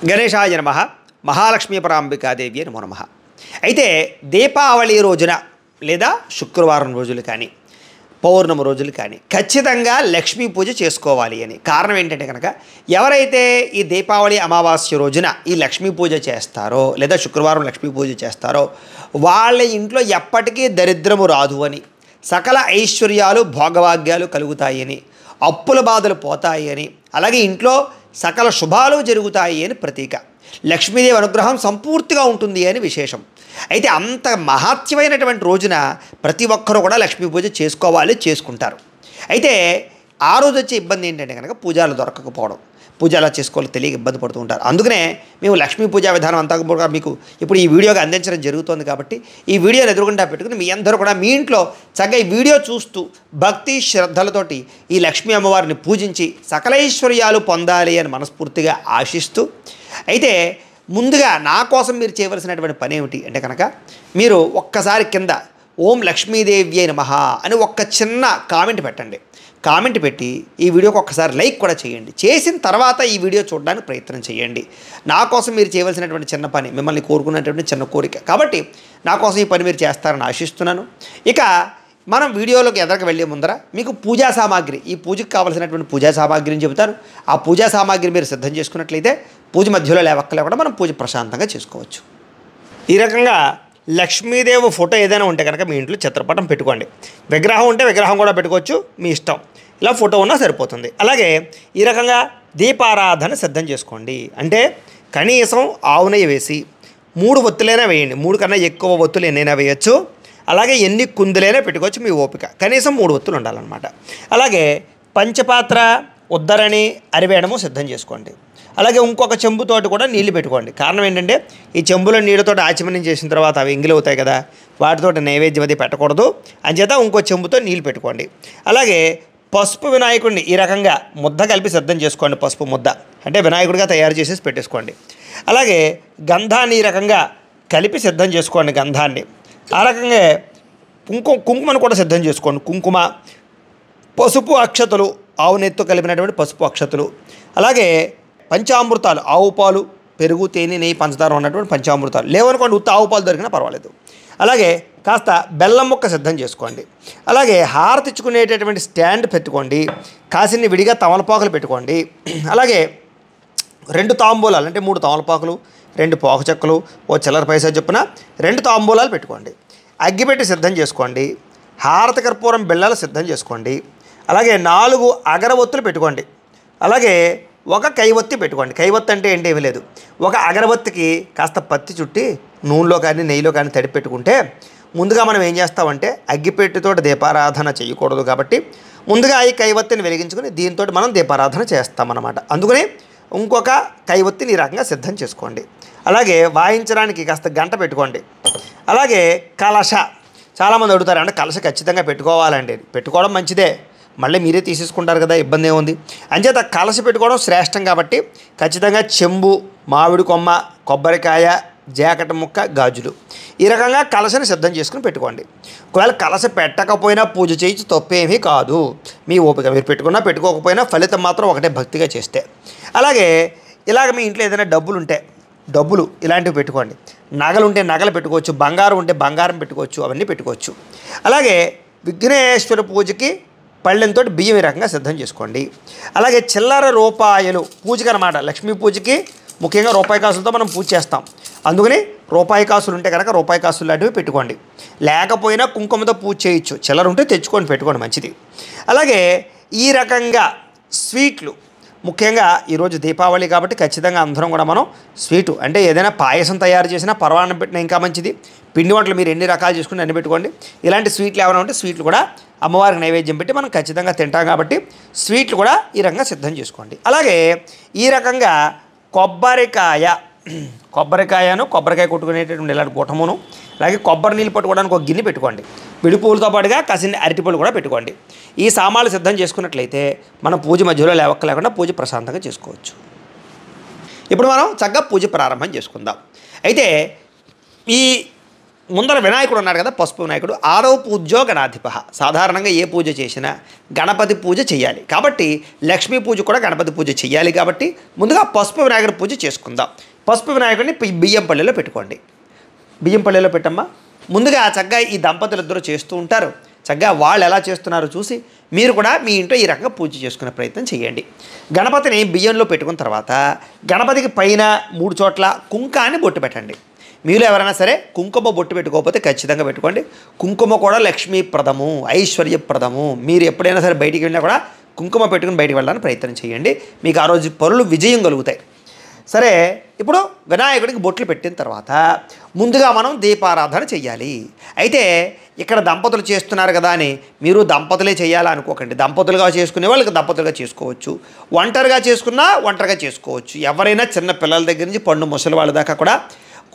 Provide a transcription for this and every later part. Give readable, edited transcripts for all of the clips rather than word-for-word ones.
గణేశాయ నమః. మహాలక్ష్మీ పరాంబికాదేవి నమో నమః. అయితే దీపావళి రోజున లేదా శుక్రవారం రోజులు కానీ పౌర్ణమి రోజులు కానీ ఖచ్చితంగా లక్ష్మీ పూజ చేసుకోవాలి అని కారణం ఏంటంటే కనుక ఎవరైతే ఈ దీపావళి అమావాస్య రోజున ఈ లక్ష్మీ పూజ చేస్తారో లేదా శుక్రవారం లక్ష్మీ పూజ చేస్తారో వాళ్ళ ఇంట్లో ఎప్పటికీ దరిద్రము రాదు అని, సకల ఐశ్వర్యాలు భోగభాగ్యాలు కలుగుతాయి అని, అప్పుల బాధలు పోతాయి అని, అలాగే ఇంట్లో సకల శుభాలు జరుగుతాయి అని ప్రతీక. లక్ష్మీదేవి అనుగ్రహం సంపూర్తిగా ఉంటుంది అని విశేషం. అయితే అంత మహత్యమైనటువంటి రోజున ప్రతి ఒక్కరూ కూడా లక్ష్మీ పూజ చేసుకోవాలి, చేసుకుంటారు. అయితే ఆ రోజు వచ్చే ఇబ్బంది ఏంటంటే కనుక పూజలు దొరకకపోవడం, పూజ ఎలా చేసుకోవాలో తెలియక ఇబ్బంది పడుతూ ఉంటారు. అందుకనే మేము లక్ష్మీ పూజా విధానం అంతా కూడా మీకు ఇప్పుడు ఈ వీడియోగా అందించడం జరుగుతుంది. కాబట్టి ఈ వీడియోని ఎదురుగుండా పెట్టుకుని మీ అందరూ కూడా మీ ఇంట్లో చక్కగా ఈ వీడియో చూస్తూ భక్తి శ్రద్ధలతోటి ఈ లక్ష్మీ అమ్మవారిని పూజించి సకలైశ్వర్యాలు పొందాలి అని మనస్ఫూర్తిగా ఆశిస్తూ, అయితే ముందుగా నా కోసం మీరు చేయవలసినటువంటి పని ఏమిటి అంటే కనుక మీరు ఒక్కసారి కింద ఓం లక్ష్మీదేవి నమః అని ఒక్క చిన్న కామెంట్ పెట్టండి. కామెంట్ పెట్టి ఈ వీడియోకి ఒక్కసారి లైక్ కూడా చేయండి. చేసిన తర్వాత ఈ వీడియో చూడడానికి ప్రయత్నం చేయండి. నా కోసం మీరు చేయవలసినటువంటి చిన్న పని, మిమ్మల్ని కోరుకున్నటువంటి చిన్న కోరిక. కాబట్టి నా కోసం ఈ పని మీరు చేస్తారని ఆశిస్తున్నాను. ఇక మనం వీడియోలోకి ఎదరికి వెళ్ళే ముందర మీకు పూజా సామాగ్రి, ఈ పూజకు కావాల్సినటువంటి పూజా సామాగ్రిని చెబుతాను. ఆ పూజా సామాగ్రి మీరు సిద్ధం చేసుకున్నట్లయితే పూజ మధ్యలో లేవక్కలేకుండా మనం పూజ ప్రశాంతంగా చేసుకోవచ్చు. ఈ రకంగా లక్ష్మీదేవి ఫోటో ఏదైనా ఉంటే కనుక మీ ఇంట్లో చిత్రపటం పెట్టుకోండి. విగ్రహం ఉంటే విగ్రహం కూడా పెట్టుకోవచ్చు, మీ ఇష్టం. ఇలా ఫోటో ఉన్నా సరిపోతుంది. అలాగే ఈ రకంగా దీపారాధన సిద్ధం చేసుకోండి. అంటే కనీసం ఆవు నెయ్యి వేసి 3 ఒత్తులైనా వేయండి. 3 కన్నా ఎక్కువ ఒత్తులు ఎన్నైనా వేయచ్చు. అలాగే ఎన్ని కుందులైనా పెట్టుకోవచ్చు, మీ ఓపిక. కనీసం 3 ఒత్తులు ఉండాలన్నమాట. అలాగే పంచపాత్ర ఉద్దరణి అరివేయడము సిద్ధం చేసుకోండి. అలాగే ఇంకొక చెంబుతోటి కూడా నీళ్లు పెట్టుకోండి. కారణం ఏంటంటే ఈ చెంబులో నీళ్ళతో ఆచమనం చేసిన తర్వాత అవి ఎంగిలవుతాయి కదా, వాటితో నైవేద్యం అది పెట్టకూడదు. అంచేత ఇంకో చెంబుతో నీళ్ళు పెట్టుకోండి. అలాగే పసుపు వినాయకుడిని ఈ రకంగా ముద్ద కలిపి సిద్ధం చేసుకోండి. పసుపు ముద్ద అంటే వినాయకుడిగా తయారు చేసేసి పెట్టేసుకోండి. అలాగే గంధాన్ని ఈ రకంగా కలిపి సిద్ధం చేసుకోండి. గంధాన్ని ఆ రకంగా కుంకుమను కూడా సిద్ధం చేసుకోండి. కుంకుమ, పసుపు అక్షతలు, ఆవు నెత్తితో కలిపినటువంటి పసుపు అక్షతలు, అలాగే పంచామృతాలు, ఆవు పాలు, పెరుగు, తేనె, నెయ్యి, పంచదార ఉన్నటువంటి పంచామృతాలు. లేవనుకోండి, ఉత్త ఆవు పాలు దొరికినా పర్వాలేదు. అలాగే కాస్త బెల్లం ముక్క సిద్ధం చేసుకోండి. అలాగే హారతి ఇచ్చుకునేటటువంటి స్టాండ్ పెట్టుకోండి. కాసిన్ని విడిగా తమలపాకులు పెట్టుకోండి. అలాగే 2 తాంబూలాలు అంటే 3 తమలపాకులు, 2 పోక చెక్కలు, ఓ చిల్లర పైసా చొప్పున 2 తాంబూలాలు పెట్టుకోండి. అగ్గిపెట్టి సిద్ధం చేసుకోండి. హారతి కర్పూరం బిళ్ళలు సిద్ధం చేసుకోండి. అలాగే 4 అగరవత్తులు పెట్టుకోండి. అలాగే 1 కైవత్తి పెట్టుకోండి. కైవత్తి అంటే ఏంటి, ఏమీ లేదు. 1 అగరవత్తికి కాస్త పత్తి చుట్టి నూనెలో కానీ నెయ్యిలో కానీ తడిపి పెట్టుకుంటే ముందుగా మనం ఏం చేస్తామంటే అగ్గిపెట్టితో దీపారాధన చేయకూడదు. కాబట్టి ముందుగా ఈ కైవత్తిని వెలిగించుకొని దీంతో మనం దీపారాధన చేస్తామన్నమాట. అందుకని ఇంకొక కైవత్తిని ఈ రకంగా సిద్ధం చేసుకోండి. అలాగే వాయించడానికి కాస్త గంట పెట్టుకోండి. అలాగే కలశ, చాలామంది అడుగుతారు అంటే కలశ ఖచ్చితంగా పెట్టుకోవాలండి. పెట్టుకోవడం మంచిదే, మళ్ళీ మీరే తీసేసుకుంటారు కదా, ఇబ్బంది ఏముంది. అంచేత కలశ పెట్టుకోవడం శ్రేష్టం. కాబట్టి ఖచ్చితంగా చెంబు, మామిడి కొమ్మ, కొబ్బరికాయ, జాకెట్ ముక్క, గాజులు ఈ రకంగా కలశని సిద్ధం చేసుకుని పెట్టుకోండి. ఒకవేళ కలశ పెట్టకపోయినా పూజ చేయించి తప్పేమీ కాదు, మీ ఓపిక. మీరు పెట్టుకున్నా పెట్టుకోకపోయినా ఫలితం మాత్రం ఒకటే, భక్తిగా చేస్తే. అలాగే ఇలాగ మీ ఇంట్లో ఏదైనా డబ్బులు ఉంటే డబ్బులు ఇలాంటివి పెట్టుకోండి. నగలు ఉంటే నగలు పెట్టుకోవచ్చు, బంగారం ఉంటే బంగారం పెట్టుకోవచ్చు, అవన్నీ పెట్టుకోవచ్చు. అలాగే విఘ్నేశ్వర పూజకి పళ్ళెంతో బియ్యం ఈ రకంగా సిద్ధం చేసుకోండి. అలాగే చిల్లర రూపాయలు పూజకి అన్నమాట. లక్ష్మీ పూజకి ముఖ్యంగా రూపాయి కాసులతో మనం పూజ చేస్తాం. అందుకని రూపాయి కాసులు ఉంటే కనుక రూపాయి కాసులు లాంటివి పెట్టుకోండి. లేకపోయినా కుంకుమతో పూజ చేయొచ్చు. చిల్లర ఉంటే తెచ్చుకొని పెట్టుకోండి, మంచిది. అలాగే ఈ రకంగా స్వీట్లు, ముఖ్యంగా ఈరోజు దీపావళి కాబట్టి ఖచ్చితంగా అందరం కూడా మనం స్వీటు అంటే ఏదైనా పాయసం తయారు చేసినా, పరవాన్నం పెట్టినా ఇంకా మంచిది. పిండి వంటలు మీరు ఎన్ని రకాలు చేసుకుని అన్ని పెట్టుకోండి. ఇలాంటి స్వీట్లు ఏమైనా ఉంటే స్వీట్లు కూడా అమ్మవారికి నైవేద్యం పెట్టి మనం ఖచ్చితంగా తింటాం. కాబట్టి స్వీట్లు కూడా ఈ రకంగా సిద్ధం చేసుకోండి. అలాగే ఈ రకంగా కొబ్బరికాయను కొబ్బరికాయ కొట్టుకునేటటువంటి ఇలాంటి గుటమును, అలాగే కొబ్బరి నీళ్ళు పట్టుకోవడానికి ఒక గిన్నె పెట్టుకోండి. విడి పువ్వులతో పాటుగా కాసిన అరటిపళ్ళు కూడా పెట్టుకోండి. ఈ సామాన్లు సిద్ధం చేసుకున్నట్లయితే మనం పూజ మధ్యలో లేవక్కలేకుండా పూజ ప్రశాంతంగా చేసుకోవచ్చు. ఇప్పుడు మనం చక్కగా పూజ ప్రారంభం చేసుకుందాం. అయితే ఈ ముందర వినాయకుడు ఉన్నాడు కదా, పసుపు వినాయకుడు. ఆదౌ పూజ్యో గణాధిప. సాధారణంగా ఏ పూజ చేసినా గణపతి పూజ చేయాలి. కాబట్టి లక్ష్మీ పూజ కూడా గణపతి పూజ చేయాలి. కాబట్టి ముందుగా పసుపు వినాయకుడి పూజ చేసుకుందాం. పసుపు వినాయకుడిని బియ్యం పల్లెలో పెట్టుకోండి. బియ్యం పల్లెలో పెట్టమ్మా. ముందుగా చక్కగా ఈ దంపతులు ఇద్దరు చేస్తూ ఉంటారు. చక్కగా వాళ్ళు ఎలా చేస్తున్నారో చూసి మీరు కూడా మీ ఇంట్లో ఈ రకంగా పూజ చేసుకునే ప్రయత్నం చేయండి. గణపతిని బియ్యంలో పెట్టుకున్న తర్వాత గణపతికి పైన 3 చోట్ల కుంకాన్ని బొట్టు పెట్టండి. మీరు ఎవరైనా సరే కుంకుమ బొట్టు పెట్టుకోకపోతే ఖచ్చితంగా పెట్టుకోండి. కుంకుమ కూడా లక్ష్మీప్రదము, ఐశ్వర్యప్రదము. మీరు ఎప్పుడైనా సరే బయటికి వెళ్ళినా కూడా కుంకుమ పెట్టుకుని బయటికి వెళ్ళడానికి ప్రయత్నం చేయండి. మీకు ఆ రోజు పనులు విజయం కలుగుతాయి. సరే, ఇప్పుడు వినాయకుడికి బొట్లు పెట్టిన తర్వాత ముందుగా మనం దీపారాధన చెయ్యాలి. అయితే ఇక్కడ దంపతులు చేస్తున్నారు కదా అని మీరు దంపతులే చేయాలనుకోకండి. దంపతులుగా చేసుకునే వాళ్ళకి దంపతులుగా చేసుకోవచ్చు, ఒంటరిగా చేసుకున్నా ఒంటరిగా చేసుకోవచ్చు. ఎవరైనా చిన్న పిల్లల దగ్గర నుంచి పండు ముసలి వాళ్ళ దాకా కూడా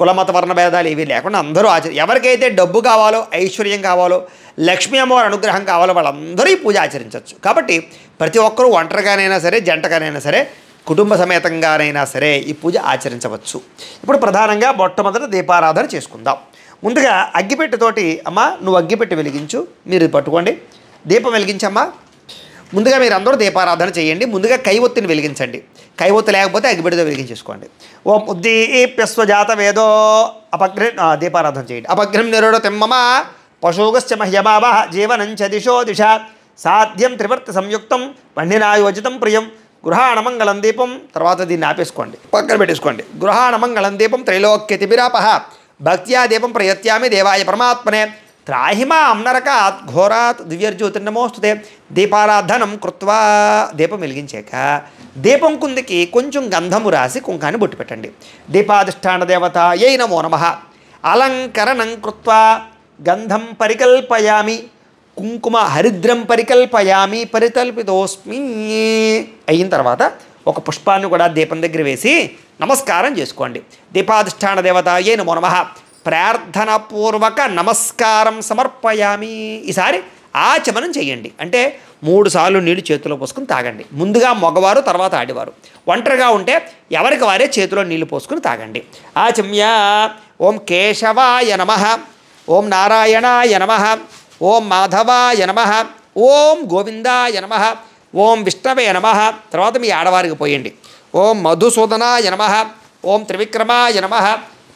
కులమత వర్ణ భేదాలు ఏవీ లేకుండా అందరూ ఎవరికైతే డబ్బు కావాలో, ఐశ్వర్యం కావాలో, లక్ష్మీ అమ్మవారి అనుగ్రహం కావాలో వాళ్ళందరూ ఈ పూజ ఆచరించవచ్చు. కాబట్టి ప్రతి ఒక్కరూ ఒంటరిగానైనా సరే, జంటగానైనా సరే, కుటుంబ సమేతంగానైనా సరే ఈ పూజ ఆచరించవచ్చు. ఇప్పుడు ప్రధానంగా మొట్టమొదట దీపారాధన చేసుకుందాం. ముందుగా అగ్గిపెట్టెతోటి, అమ్మ నువ్వు అగ్గిపెట్టె వెలిగించు, మీరు పట్టుకోండి, దీపం వెలిగించమ్మా. ముందుగా మీరు అందరూ దీపారాధన చేయండి. ముందుగా కైవొత్తిని వెలిగించండి. కైవొత్తి లేకపోతే అగ్గిపెట్టెతో వెలిగించేసుకోండి. ఓం ఉద్దీప్యస్వజాత వేదో దీపారాధన చేయండి. అపగ్రహం నిరోధ తెమ్మమ పశుగశ్చ మహ్యమావ జీవనంచ దిశో దిశ సాధ్యం త్రివర్తి సంయుక్తం వన్నినాయోజితం ప్రియం గృహాణమంగళం దీపం. తర్వాత దీన్ని ఆపేసుకోండి, పక్కన పెట్టేసుకోండి. గృహాణమంగళం దీపం త్రైలోక్యతిపిరాపహ భక్త్యా దీపం ప్రయత్యామి దేవాయ పరమాత్మనే త్రాహిమా అమ్నరకాత్ ఘోరాత్ దివ్యర్జ్యోతిర్నమోస్తుతే. దీపారాధనం కృత్వా, దీపం వెలిగించాక దీపం కుందికి కొంచెం గంధము రాసి కుంకాన్ని బొట్టు పెట్టండి. దీపాధిష్టాన దేవతాయై నమో నమః. అలంకరణం కృత్వా గంధం పరికల్పయామి కుంకుమ హరిద్రం పరికల్పయామి పరికల్పితోస్మి. అయిన తర్వాత ఒక పుష్పాన్ని కూడా దీపం దగ్గర వేసి నమస్కారం చేసుకోండి. దీపాధిష్టాన దేవతాయై నమో నమః. ప్రార్థనపూర్వక నమస్కారం సమర్పయామి. ఈసారి ఆచమనం చేయండి. అంటే 3 సార్లు నీళ్ళు చేతిలో పోసుకుని తాగండి. ముందుగా మగవారు, తర్వాత ఆడివారు. ఒంటరిగా ఉంటే ఎవరికి వారే చేతిలో నీళ్లు పోసుకుని తాగండి. ఆచమ్య. ఓం కేశవాయ నమః, ఓం నారాయణాయ నమః, ఓం మాధవాయ నమః, ఓం గోవిందాయ నమః, ఓం విష్ణవే నమః. తర్వాత మీ ఆడవారికి పోయండి. ఓం మధుసూదనాయ నమః, ఓం త్రివిక్రమాయ నమః,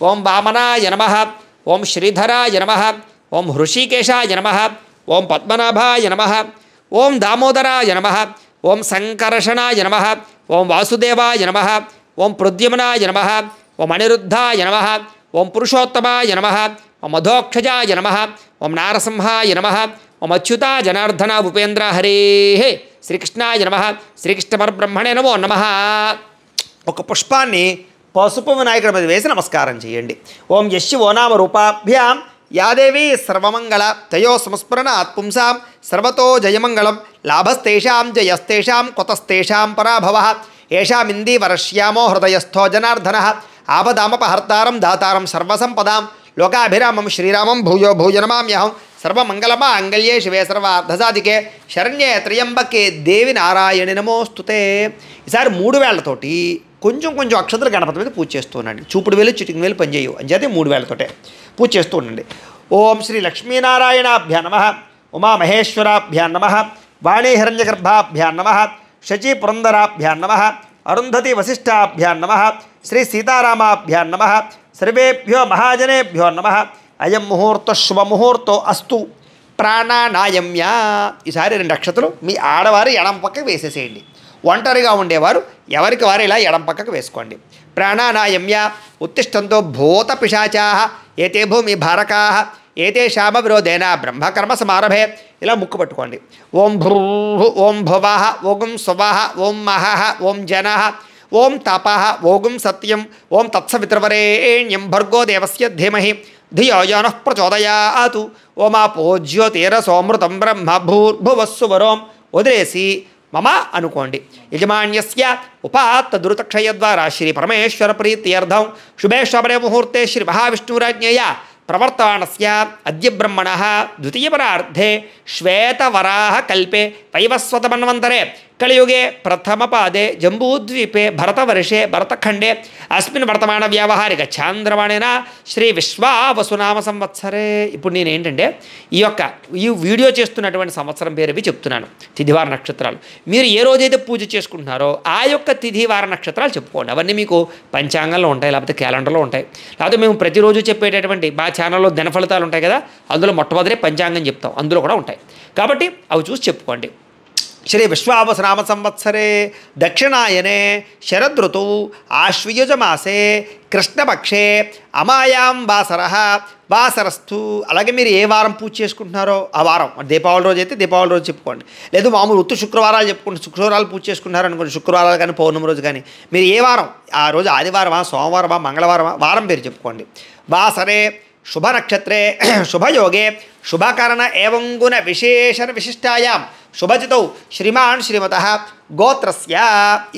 ఓం వామనాయ నమః, ఓం శ్రీధరాయ నమః, ఓం హృషికేశాయ నమః, ఓం పద్మనాభాయ నమః, ఓం దామోదరాయ నమః, ఓం సంకర్షణాయ నమః, ఓం వాసుదేవాయ నమః, ఓం ప్రద్యుమ్నాయ నమః, ఓం అనిరుద్ధాయ నమః, ఓం పురుషోత్తమాయ నమః, ఓం మధోక్షజాయ నమః, ఓం నారసింహాయ నమః, ఓం అచ్యుతా జనార్దన ఉపేంద్ర హరే శ్రీకృష్ణాయ నమః, శ్రీకృష్ణ పరబ్రహ్మణే నమో నమః. ఒక పుష్పాన్ని పసుపు వినాయకుడి మీద వేసి నమస్కారం చేయండి. ఓం యశివో నామ రూపాభ్యాం యాదేవి సర్వమంగళ తయో సంస్మరణ ఆత్పుంసాం సర్వతో జయమంగళం లాభస్తేషాం జయస్తేషాం కొతస్తేషాం పరాభవ ఏషామిందీవరశ్యామో హృదయస్థో జనార్దన ఆపదామపహర్తారం దాతారం సర్వసంపదాం లోకాభిరామం శ్రీరామం భూయో భూయ నమామ్యహం సర్వమంగళమాంగళ్యే శివే సర్వార్ధసాధికే శరణ్యే త్రయంబకే దేవి నారాయణి నమోస్తుతే. ఈసారి 3 వేళ్లతోటి కొంచెం కొంచెం అక్షతలు గణపతి మీద పూజ చేస్తూ ఉండండి. చూపుడు వేలు చిటికిన వేలు పనిచేయవు అని చేతే 3 వేళ్లతోటే పూజ చేస్తూ ఉండండి. ఓం శ్రీ లక్ష్మీనారాయణాభ్యా నమః, ఉమామహేశ్వరాభ్యా నమః, వాణీ హిరణ్యగర్భాభ్యా నమః, శచీ పురందరాభ్యా నమః, అరుంధతి వశిష్ఠాభ్యా నమః, శ్రీ సీతారామాభ్యా నమః, సర్వేభ్యో మహాజనేభ్యో నమః. అయం ముహూర్త శుభముహూర్తో అస్తు ప్రాణానాయమ్య. ఈసారి 2 అక్షతలు మీ ఆడవారు ఎడం పక్కకు వేసేసేయండి. ఒంటరిగా ఉండేవారు ఎవరికి వారు ఇలా ఎడం పక్కకు వేసుకోండి. ప్రాణానాయమ్య ఉత్తిష్టంతో భూత పిశాచాః ఏతే భూమి భారకాః ఏతేషామ విరోధేన బ్రహ్మకర్మ సమారభే. ఇలా ముక్కు పట్టుకోండి. ఓం భ్రూః, ఓం భువః, ఓం స్వః, ఓం మహః, ఓం జనః, ఓం తపః, ఓం సత్యం, ఓం తత్సవితుర్వరేణ్యం భర్గో దేవస్య ధీమహి ధియో యో నః ప్రచోదయాతు. ఓమాపో జ్యోతిరసోమృతం బ్రహ్మ భూర్భువస్సువరోం. వదిలేసి మమ అనుకోండి. యజమాన్యస్య ఉపాత్త దురితక్షయ ద్వారా శ్రీ పరమేశ్వర ప్రీత్యర్థం శుభే శోభనే ముహూర్తే శ్రీ మహావిష్ణురాజ్ఞేయ ప్రవర్తమానస్య అద్య బ్రహ్మణః ద్వితీయపరార్ధే శ్వేతవరాహ కల్పే వైవస్వత మన్వంతరే కలియుగే ప్రథమపాదే జంబూద్వీపే భరతవర్షే భరతఖండే అస్మిన్ వర్తమాన వ్యావహారిక చాంద్రవాణేన శ్రీ విశ్వావసునామ సంవత్సరే. ఇప్పుడు నేను ఏంటంటే ఈ వీడియో చేస్తున్నటువంటి సంవత్సరం పేరు చెప్తున్నాను, తిథివార నక్షత్రాలు. మీరు ఏ రోజైతే పూజ చేసుకుంటున్నారో ఆ యొక్క తిథివార నక్షత్రాలు చెప్పుకోండి. అవన్నీ మీకు పంచాంగంలో ఉంటాయి, లేకపోతే క్యాలెండర్లో ఉంటాయి, లేకపోతే మేము ప్రతిరోజు చెప్పేటటువంటి మా ఛానల్లో దిన ఫలితాలు ఉంటాయి కదా, అందులో మొట్టమొదటి పంచాంగం చెప్తాం, అందులో కూడా ఉంటాయి. కాబట్టి అవి చూసి చెప్పుకోండి. శ్రీ విశ్వావసనామ సంవత్సరే దక్షిణాయనే శరదృతువు ఆశ్వయుజమాసే కృష్ణపక్షే అమాయాం వాసరస్థు. అలాగే మీరు ఏ వారం పూజ చేసుకుంటున్నారో ఆ వారం, దీపావళి రోజు అయితే దీపావళి రోజు చెప్పుకోండి, లేదు మామూలు ఉత్తు శుక్రవారాలు చెప్పుకోండి, శుక్రవారాలు పూజ చేసుకుంటున్నారు అనుకోండి, శుక్రవారాలు కానీ పౌర్ణమి రోజు కానీ మీరు ఏ వారం, ఆ రోజు ఆదివారమా సోమవారమా మంగళవారమా వారం పేరు చెప్పుకోండి. వాసరే శుభ నక్షత్రే శుభయోగే శుభకరణ ఏవం గుణ విశేషణ విశిష్టాయాం శుభజితౌ శ్రీమాన్ శ్రీమతః గోత్రస్య.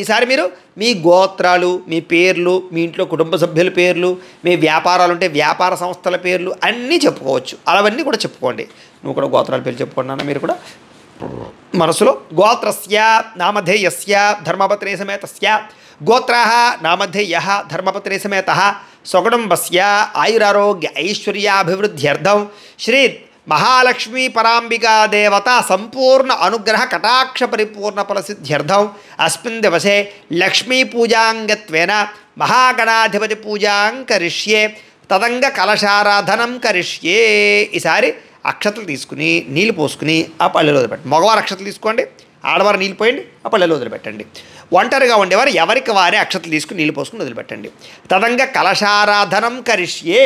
ఈసారి మీరు మీ గోత్రాలు, మీ పేర్లు, మీ ఇంట్లో కుటుంబ సభ్యుల పేర్లు, మీ వ్యాపారాలు ఉంటే వ్యాపార సంస్థల పేర్లు అన్నీ చెప్పుకోవచ్చు. అవన్నీ కూడా చెప్పుకోండి. నువ్వు కూడా గోత్రాల పేర్లు చెప్పుకున్నాను, మీరు కూడా మనసులో గోత్రస్య నామధేయస్య ధర్మపత్రే సమేతస్య గోత్రాః నామధేయః ధర్మపత్రే సమేతః స్వకుటుంబస్య ఆయురారోగ్య ఐశ్వర్యాభివృద్ధ్యర్థం శ్రీ మహాలక్ష్మీ పరాంబికా దేవత సంపూర్ణ అనుగ్రహ కటాక్ష పరిపూర్ణ ఫలసిద్ధ్యర్థం అస్మిన్ దివసే లక్ష్మీ పూజాంగత్వేన మహాగణాధిపతి పూజాం కరిష్యే తదంగ కలశారాధనం కరిష్యే. ఈసారి అక్షతలు తీసుకుని నీళ్ళు పోసుకుని ఆ పళ్ళెలో వదిలిపెట్టండి. మగవారు అక్షతలు తీసుకోండి, ఆడవారు నీళ్ళు పోయండి, ఆ పళ్ళెలో వదిలిపెట్టండి. ఒంటరిగా ఉండేవారు ఎవరికి వారే అక్షతలు తీసుకుని నీళ్ళు పోసుకుని వదిలిపెట్టండి. తదంగ కలశారాధనం కరిష్యే.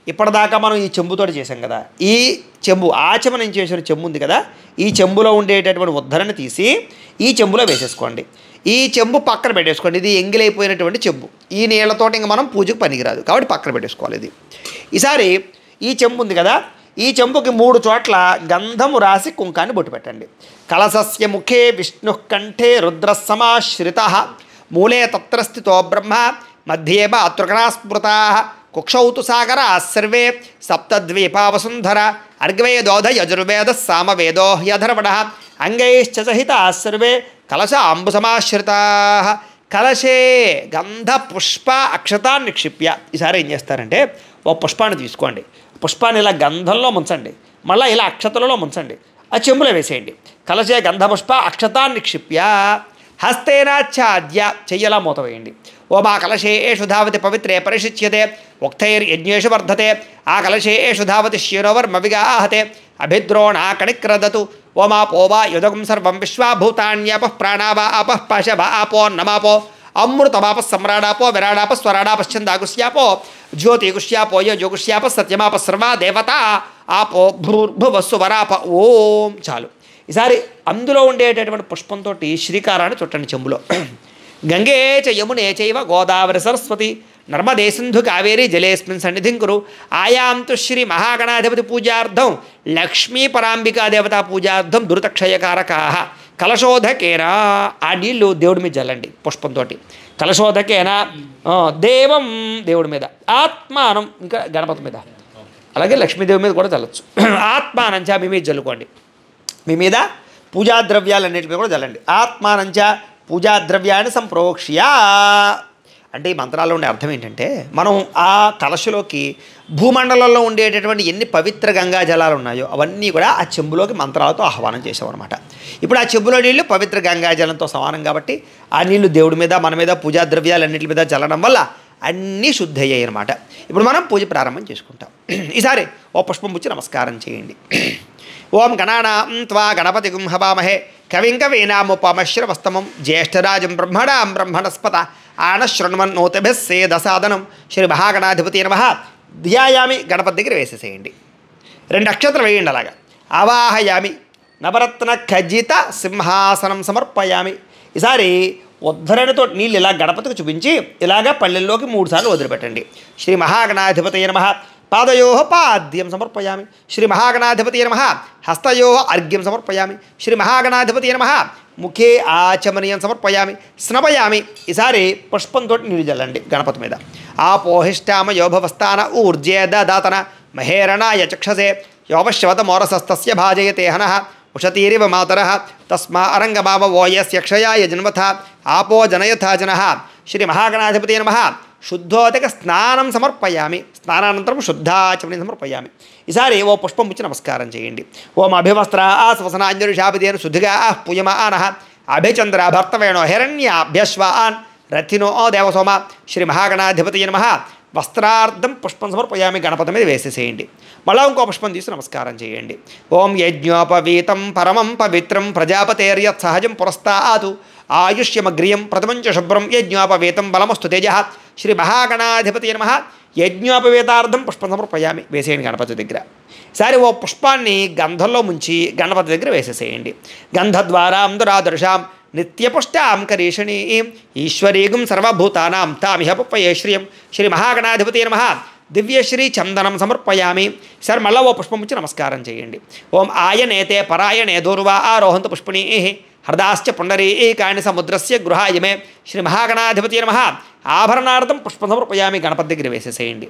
ఇప్పటిదాకా మనం ఈ చెంబుతోటి చేసాం కదా, ఈ చెంబు ఆచమనం చేసిన చెంబు ఉంది కదా, ఈ చెంబులో ఉండేటటువంటి ఉద్ధరణ తీసి ఈ చెంబులో వేసేసుకోండి. ఈ చెంబు పక్కన పెట్టేసుకోండి. ఇది ఎంగిలైపోయినటువంటి చెంబు, ఈ నీళ్లతో ఇంకా మనం పూజకు పనికిరాదు కాబట్టి పక్కన పెట్టేసుకోవాలి. ఇది ఈసారి ఈ చెంబు ఉంది కదా, ఈ చెంబుకి 3 చోట్ల గంధము రాసి కుంకాన్ని బొట్టు పెట్టండి. కలసస్య ముఖే విష్ణు కంఠే రుద్ర సమాశ్రిత మూలే తత్ర స్థితో బ్రహ్మ మధ్యే బాతృకణా స్మృతా కుక్షౌతు సాగర సర్వే సప్తద్వీపావసుంధర అర్గ్వేదోధ యజుర్వేద సామవేదో హ్యధర్వణ అంగైశ్చ సహిత సర్వే కలశ అంబు సమాశ్రితా. కలశే గంధ పుష్ప అక్షతాన్ని నిక్షిప్య. ఈసారి ఏం చేస్తారంటే ఓ పుష్పాన్ని తీసుకోండి, పుష్పాన్ని ఇలా గంధంలో ముంచండి, మళ్ళీ ఇలా అక్షతలలో ముంచండి, ఆ చెంబులో వేసేయండి. కలశే గంధపుష్ప అక్షతాన్ని నిక్షిప్య హస్తేనాచ్ఛాద్య చెయ్యలా మూత వేయండి. ఓమా కలశే ఏషు ధావతి పవిత్రే పరిశిచ్యతే ఉక్తైర్యజ్ఞేషు వర్ధతే ఆ కలశే ఏషు ధావతి శిరోవర్మవిగాహతే అభిద్రోణాకణిక్రదతు ఓమాపోవా యుదగం సర్వం విశ్వాభూతాన్యాపః ప్రాణావా ఆపః పశవ ఆపోన్నమాపో అమృతమాప సమ్రాడాపో విరాడాప స్వరాడాపశ్చందాగుష్యాపో జ్యోతిగుష్యాపో యోగుష్యాప సత్యమాప సర్వా దేవత ఆపో భూర్భువస్సు వరాప ఓం. చాలు. ఈసారి అందులో ఉండేటటువంటి పుష్పంతో శ్రీకారాన్ని చుట్టండి చెంబులో. గంగే చ యమునే చైవ గోదావరి సరస్వతి నర్మదే సింధు కావేరీ జలేస్మిన్ సన్నిధిం కురు ఆయాంతు శ్రీ మహాగణాధిపతి పూజార్థం లక్ష్మీ పరాంబికా దేవతా పూజార్థం దురితక్షయకారకా కలశోధకేనా. ఆ నీళ్లు దేవుడి మీద జల్లండి పుష్పంతో. కలశోధకేనా దేవం దేవుడి మీద, ఆత్మానం ఇంకా గణపతి మీద, అలాగే లక్ష్మీదేవి మీద కూడా చల్లచ్చు. ఆత్మానంచ మీ మీద జల్లుకోండి, మీ మీద పూజా ద్రవ్యాలన్నింటి మీద కూడా చల్లండి. ఆత్మానంచ పూజా ద్రవ్యాన్ని సంప్రోక్ష్య. అంటే ఈ మంత్రాల్లో ఉండే అర్థం ఏంటంటే మనం ఆ కలశలోకి భూమండలంలో ఉండేటటువంటి ఎన్ని పవిత్ర గంగా జలాలు ఉన్నాయో అవన్నీ కూడా ఆ చెంబులోకి మంత్రాలతో ఆహ్వానం చేసామన్నమాట. ఇప్పుడు ఆ చెంబులో నీళ్ళు పవిత్ర గంగా జలంతో సమానం కాబట్టి ఆ నీళ్లు దేవుడి మీద మన మీద పూజా ద్రవ్యాలన్నింటి మీద చల్లడం వల్ల అన్నీ శుద్ధి అయ్యాయి అన్నమాట. ఇప్పుడు మనం పూజ ప్రారంభం చేసుకుంటాం. ఈసారి ఓ పుష్పం పుచ్చి నమస్కారం చేయండి. ఓం గణానాం త్వా గణపతిగుం హవామహే కవిం కవీనాముపమశ్రవస్తమం జ్యేష్ఠరాజం బ్రహ్మణాం బ్రహ్మణస్పత ఆనశృణ్వన్నోతిభిः సేదసాదనం శ్రీ మహాగణాధిపతి నమః. ధ్యాయామి. గణపతి దగ్గర వేసేసేయండి. 2 అక్షతలు వేయండి. అలాగా ఆవాహయామి. నవరత్న ఖజిత సింహాసనం సమర్పయామి. ఈసారి ఉద్ధరణతో నీళ్ళు ఇలా గణపతికి చూపించి ఇలాగా పల్లెల్లోకి 3 సార్లు వదిలిపెట్టండి. శ్రీ మహాగణాధిపతయే నమః. పాదయో పాద్యం సమర్పయామి. శ్రీ మహాగణాధిపతయే నమః. హస్తయో అర్ఘ్యం సమర్పయామి. శ్రీ మహాగణాధిపతయే నమః. ముఖే ఆచమనీయం సమర్పయామి. స్నపయామి. ఈసారి పుష్పంతో నీళ్ళు జల్లండి గణపతి మీద. ఆపోహిష్టామ యోభవస్థాన ఊర్జే దాతన మహేరణాయ చక్షసే యోపశ్వత మోరసస్తస్య భాజయతే హనః ఉషతీరివ మాతరః తస్మా అరంగమావ ఓయస్యక్షయాయ జన్మథ ఆపో జనయథా జనః శ్రీ మహాగణాధిపతి నమః శుద్ధోదక స్నానం సమర్పయామి. స్నానానంతరం శుద్ధాచమని సమర్పయామి. ఈసారి ఓ పుష్పం ఇచ్చి నమస్కారం చేయండి. ఓం అభివస్త్ర ఆశ్వసనాంజలిషాపితేన శుద్ధిగా పుయమానః అభిచంద్ర భర్తవేణో హిరణ్యాభ్యశ్వాన్ రథినో దేవసోమ శ్రీ మహాగణాధిపతి నమః. వస్త్రార్థం పుష్పం సమర్పయామి. గణపతి మీద వేసేసేయండి. మళ్ళా ఇంకో పుష్పం తీసి నమస్కారం చేయండి. ఓం యజ్ఞోపవీతం పరమం పవిత్రం ప్రజాపతేర్యత్ సహజం పురస్తాతు ఆయుష్యమగ్రియం ప్రథమంచ శుభ్రం యజ్ఞోపవీతం బలమస్తు తేజ శ్రీ మహాగణాధిపతి నమః. యజ్ఞోపవీతార్థం పుష్పం సమర్పయామి. వేసేయండి గణపతి దగ్గర. సరే ఓ పుష్పాన్ని గంధంలో ముంచి గణపతి దగ్గర వేసేసేయండి. గంధద్వారాం దురాదర్శాం నిత్యపుష్టాం కరీషణీం ఈశ్వరీగం సర్వభూతానాం తామిహ పుప్పయే శ్రియం శ్రీ మహాగణాధిపతి నమః. దివ్యశ్రీ చందనం సమర్పయామి. సరే మళ్ళా ఓ పుష్పం ఇచ్చి నమస్కారం చేయండి. ఓం ఆయనేతే పరాయణే దూర్వా ఆరోహంతు పుష్పిణీ హృదాశ్చ పుండరీకాణి సముద్రస్య గృహాయమే శ్రీ మహాగణాధిపతి నమః. ఆభరణార్థం పుష్పం సమర్పయామి. గణపతి దగ్గర వేసేసేయండి.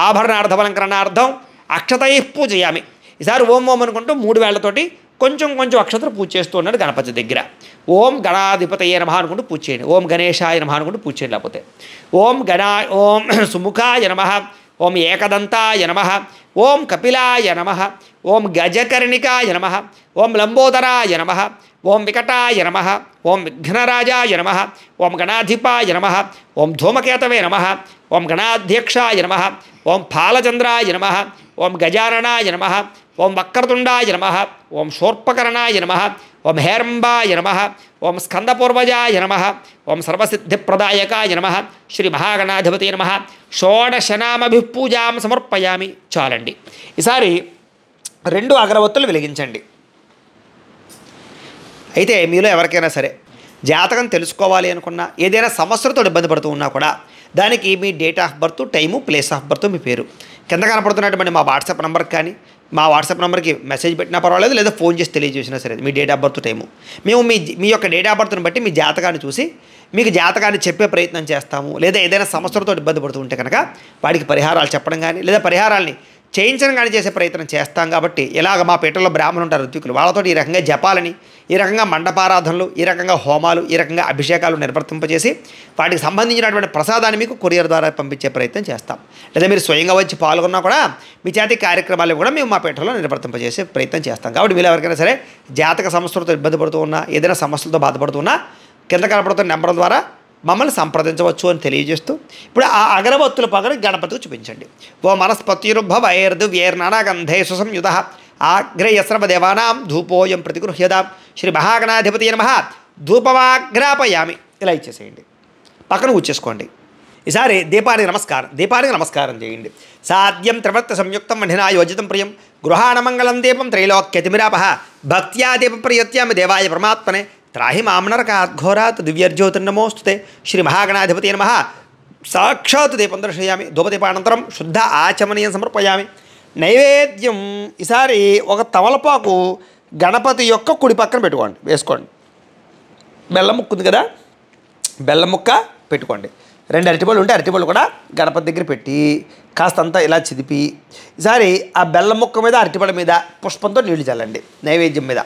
ఆభరణార్థాలంకరణార్థం అక్షతై పూజయామి. ఈసారి ఓం ఓం అనుకుంటూ 3 వేళ్లతోటి కొంచెం కొంచెం అక్షతలు పూజ చేస్తూ ఉన్నాడు గణపతి దగ్గర. ఓం గణాధిపతయే నమః అనుకుంటూ పూజ చేయండి. ఓం గణేశాయ నమః అనుకుంటూ పూజ చేయండి. లేకపోతే ఓం సుముఖాయ నమః, ఓం ఏకదంతాయ నమః, ఓం కపిలాయ నమః, ఓం గజకర్ణికాయ నమః, ఓం లంబోదరాయ నమః, ఓం వికటాయ నమః, ఓం విఘ్నరాజాయ నమః, ఓం గణాధిపాయ నమః, ఓం ధూమకేతవే నమః, ఓం గణాధ్యక్షాయ నమః, ఓం ఫాలచంద్రాయ నమః, ఓం గజాననాయ నమః, ఓం వక్రతుండాయ నమః, ఓం శూర్పకర్ణాయ నమః, ఓం హేరంబాయ నమః, ఓం స్కందపూర్వజాయ నమః, ఓం సర్వసిద్ధిప్రదాయకాయ నమః శ్రీ మహాగణాధిపతి నమః. షోడశనామభి పూజాం సమర్పయామి. చాలండి. ఈసారి 2 అగరవత్తులు వెలిగించండి. అయితే మీలో ఎవరికైనా సరే జాతకం తెలుసుకోవాలి అనుకున్నా, ఏదైనా సమస్యలతో ఇబ్బంది పడుతూ ఉన్నా కూడా దానికి మీ date of birth, time, place of birth, మీ పేరు కింద కనపడుతున్నటువంటి మా వాట్సాప్ నెంబర్కి కానీ మా వాట్సాప్ నెంబర్కి మెసేజ్ పెట్టినా పర్వాలేదు, లేదా ఫోన్ చేసి తెలియజేసినా సరే మీ డేట్ ఆఫ్ బర్త్, టైము. మేము మీ యొక్క డేట్ ఆఫ్ బర్త్ని బట్టి మీ జాతకాన్ని చూసి మీకు జాతకాన్ని చెప్పే ప్రయత్నం చేస్తాము. లేదా ఏదైనా సమస్యలతో ఇబ్బంది పడుతూ ఉంటే కనుక వాడికి పరిహారాలు చెప్పడం కానీ, లేదా పరిహారాలని చేయించడం కానీ చేసే ప్రయత్నం చేస్తాం. కాబట్టి ఇలాగ మా పీఠంలో బ్రాహ్మణులు ఉంటారు, ఋత్వికులు, వాళ్ళతో ఈ రకంగా జపాలని, ఈ రకంగా మండపారాధనలు, ఈ రకంగా హోమాలు, ఈ రకంగా అభిషేకాలు నిర్వర్తింపజేసి వాటికి సంబంధించినటువంటి ప్రసాదాన్ని మీకు కొరియర్ ద్వారా పంపించే ప్రయత్నం చేస్తాం. లేదా మీరు స్వయంగా వచ్చి పాల్గొన్నా కూడా మీ చేతి కార్యక్రమాలు కూడా మేము మా పీఠంలో నిర్వర్తింపజేసే ప్రయత్నం చేస్తాం. కాబట్టి మీరు ఎవరికైనా సరే జాతక సమస్యలతో ఇబ్బంది పడుతూ ఉన్నా, ఏదైనా సమస్యలతో బాధపడుతున్నా కింద కనపడుతున్న నెంబర్ ద్వారా మమ్మల్ని సంప్రదించవచ్చు అని తెలియజేస్తూ ఇప్పుడు ఆ అగరబత్తుల పగలు గణపతికి చూపించండి. ఓ మనస్పతిరుభవైర్దివ్యైర్నానాగంధే సుసంయుత ఆగ్రయస్రవదేవానాం ధూపోయం ప్రతిగృహ్యదాం శ్రీ మహాగణాధిపతి నమః. ధూపమాగ్రాపయామి. ఇలా ఇచ్చేసేయండి. పక్కన కూర్చేసుకోండి. ఈసారి దీపానికి నమస్కారం చేయండి. సాధ్యం త్రివర్త సంయుక్తం మణినా యోజితం ప్రియం గృహాణమంగళం దీపం త్రైలోక్యతిమిరాపః భక్త్యా దీప ప్రియత్యామి దేవాయ పరమాత్మనే త్రాహి మామనరకాద్ఘోరాత్ దివ్యర్జ్యోతిర్నమోస్తుతే శ్రీ మహాగణాధిపతి నమః. సాక్షాత్ దీపం దర్శయామి. ధూపదీపానంతరం శుద్ధ ఆచమనీయం సమర్పయామి. నైవేద్యం ఈసారి ఒక తమలపాకు గణపతి యొక్క కుడి పక్కన పెట్టుకోండి, వేసుకోండి. బెల్లం ముక్క ఉంది కదా, బెల్లం ముక్క పెట్టుకోండి. 2 అరటిపళ్ళు ఉంటే అరటిపళ్ళు కూడా గణపతి దగ్గర పెట్టి కాస్తంతా ఇలా చిదిపి ఈసారి ఆ బెల్లం ముక్క మీద అరటిపళ్ళ మీద పుష్పంతో నీళ్లు చల్లండి నైవేద్యం మీద.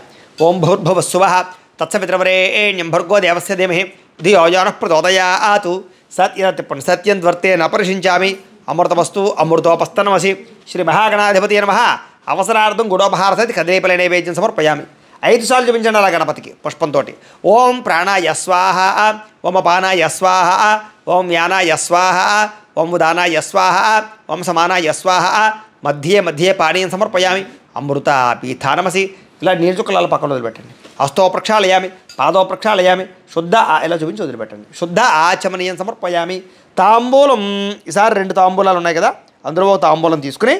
ఓం భూర్భువస్సువః తత్సవితృవరేణ్యం భర్గో దేవస్య ధీమహి ధియో యో నః ప్రచోదయాత్. తిప్పండి. సత్యం త్వర్తేన అపరిషించామి అమృతమస్తు అమృతోపస్తనమసి శ్రీ మహాగణాధిపతి నమః. అవసరార్థం గుడోపహార సహిత కదలీపల నైవేద్యం సమర్పయామి. 5 సార్లు చూపించండి అలా గణపతికి పుష్పంతో. ఓం ప్రాణాయ స్వాహ, ఓం అపానాయ స్వాహ, ఓం యానాయ స్వాహ, ఓం ఉదానాయ స్వాహ, ఓం సమానాయ స్వాహ. మధ్యే మధ్యే పానీయం సమర్పయామి. అమృత పీఠానమసి. ఇలా నీరు చుక్కల పక్కన వదిలిపెట్టండి. హస్తో ప్రక్షాళయామి, పాదో ప్రక్షాళయామి. శుద్ధ ఇలా చూపించి వదిలిపెట్టండి. శుద్ధ ఆచమనీయం సమర్పయామి. తాంబూలం ఈసారి 2 తాంబూలాలు ఉన్నాయి కదా, అందులో ఒక తాంబూలం తీసుకుని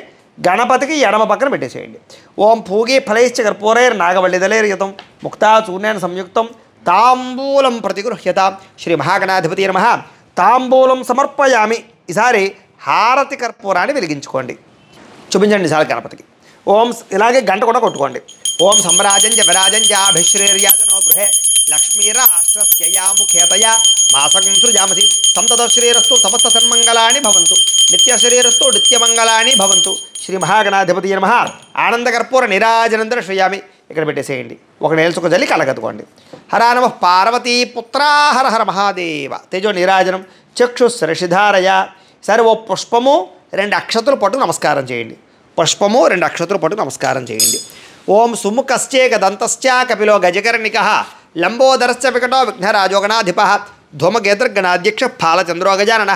గణపతికి ఎడమ పక్కన పెట్టేసేయండి. ఓం పూగి ఫలైశ్చ కర్పూరైర్ నాగవల్లిదలైర్యుతం ముక్తా చూర్ణేన సంయుక్తం తాంబూలం ప్రతిగృహ్యత శ్రీ మహాగణాధిపతి నమః. తాంబూలం సమర్పయామి. ఈసారి హారతి కర్పూరాన్ని వెలిగించుకోండి. చూపించండి ఈసారి గణపతికి. ఓం ఇలాగే గంట కూడా కొట్టుకోండి. ఓం సంరాజంచ విరాజంచ అభిశ్రీర్యాజనో గృహే లక్ష్మీరాష్ట్రస్యయాముఖేతయా మాసకం సృజామసి సంతతశ్రీరస్తు సమస్త సన్మంగళాని భవంతు నిత్యశ్రీరస్తు నిత్యమంగళాని భవంతు శ్రీ మహాగణాధిపతి నమః. ఆనందకర్పూర నిరాజనందన శ్రయామి. ఇక్కడ పెట్టేసేయండి. ఒక నేల్చుక జల్లి కలగదుకోండి. హరా నమ పార్వతీ పుత్రా హర హర మహాదేవ. తేజో నీరాజనం చక్షు శిరషిధారయ. సరే ఓ పుష్పము 2 అక్షతులు పట్టు నమస్కారం చేయండి. పుష్పము 2 అక్షతులు పట్టు నమస్కారం చేయండి. ఓం సుముఖశ్చేక దంతశ్చ కపిలో గజకర్ణిక లంబోదరశ్చ వికటో విఘ్నరాజోగణాధిప ధూమకేతుర్గణాధ్యక్ష ఫాలచంద్రో గజానన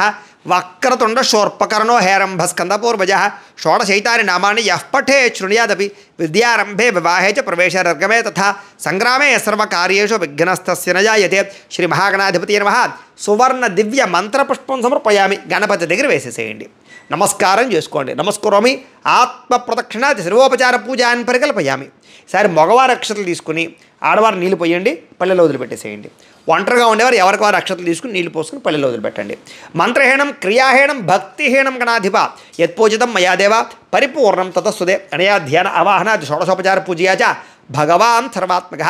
వక్రతుండ శూర్పకర్ణో హేరంభస్కందపూర్వజ షోడశైతాని నామాని యః పఠేత్ శృణుయాదపి విద్యారంభే వివాహే చ ప్రవేశరర్గమే తథా సంగ్రామే సర్వకార్యేషు విఘ్నస్తస్య న జాయతే. శ్రీ మహాగణాధిపతి నమః. సువర్ణ దివ్య మంత్రపుష్పం సమర్పయామి. గణపతి దగ్గర వేసేసేయండి. నమస్కారం చేసుకోండి. నమస్కరోమి ఆత్మ ప్రదక్షిణాది సర్వోపచార పూజాన్ని పరికల్పయామి. సరే మగవారి అక్షతలు తీసుకుని ఆడవారు నీళ్ళు పోయండి, పల్లెలో వదిలిపెట్టేసేయండి. ఒంటరిగా ఉండేవారు ఎవరికి వారు అక్షతలు తీసుకుని నీళ్ళు పోసుకుని పల్లెలో వదిలిపెట్టండి. మంత్రహీనం క్రియాహీనం భక్తిహీనం గణాధిప యత్పూజితం మయాదేవ పరిపూర్ణం తతస్తుదే. అనయా ధ్యాన అవాహనాది షోడశోపచార పూజయా చ భగవాన్ సర్వాత్మక.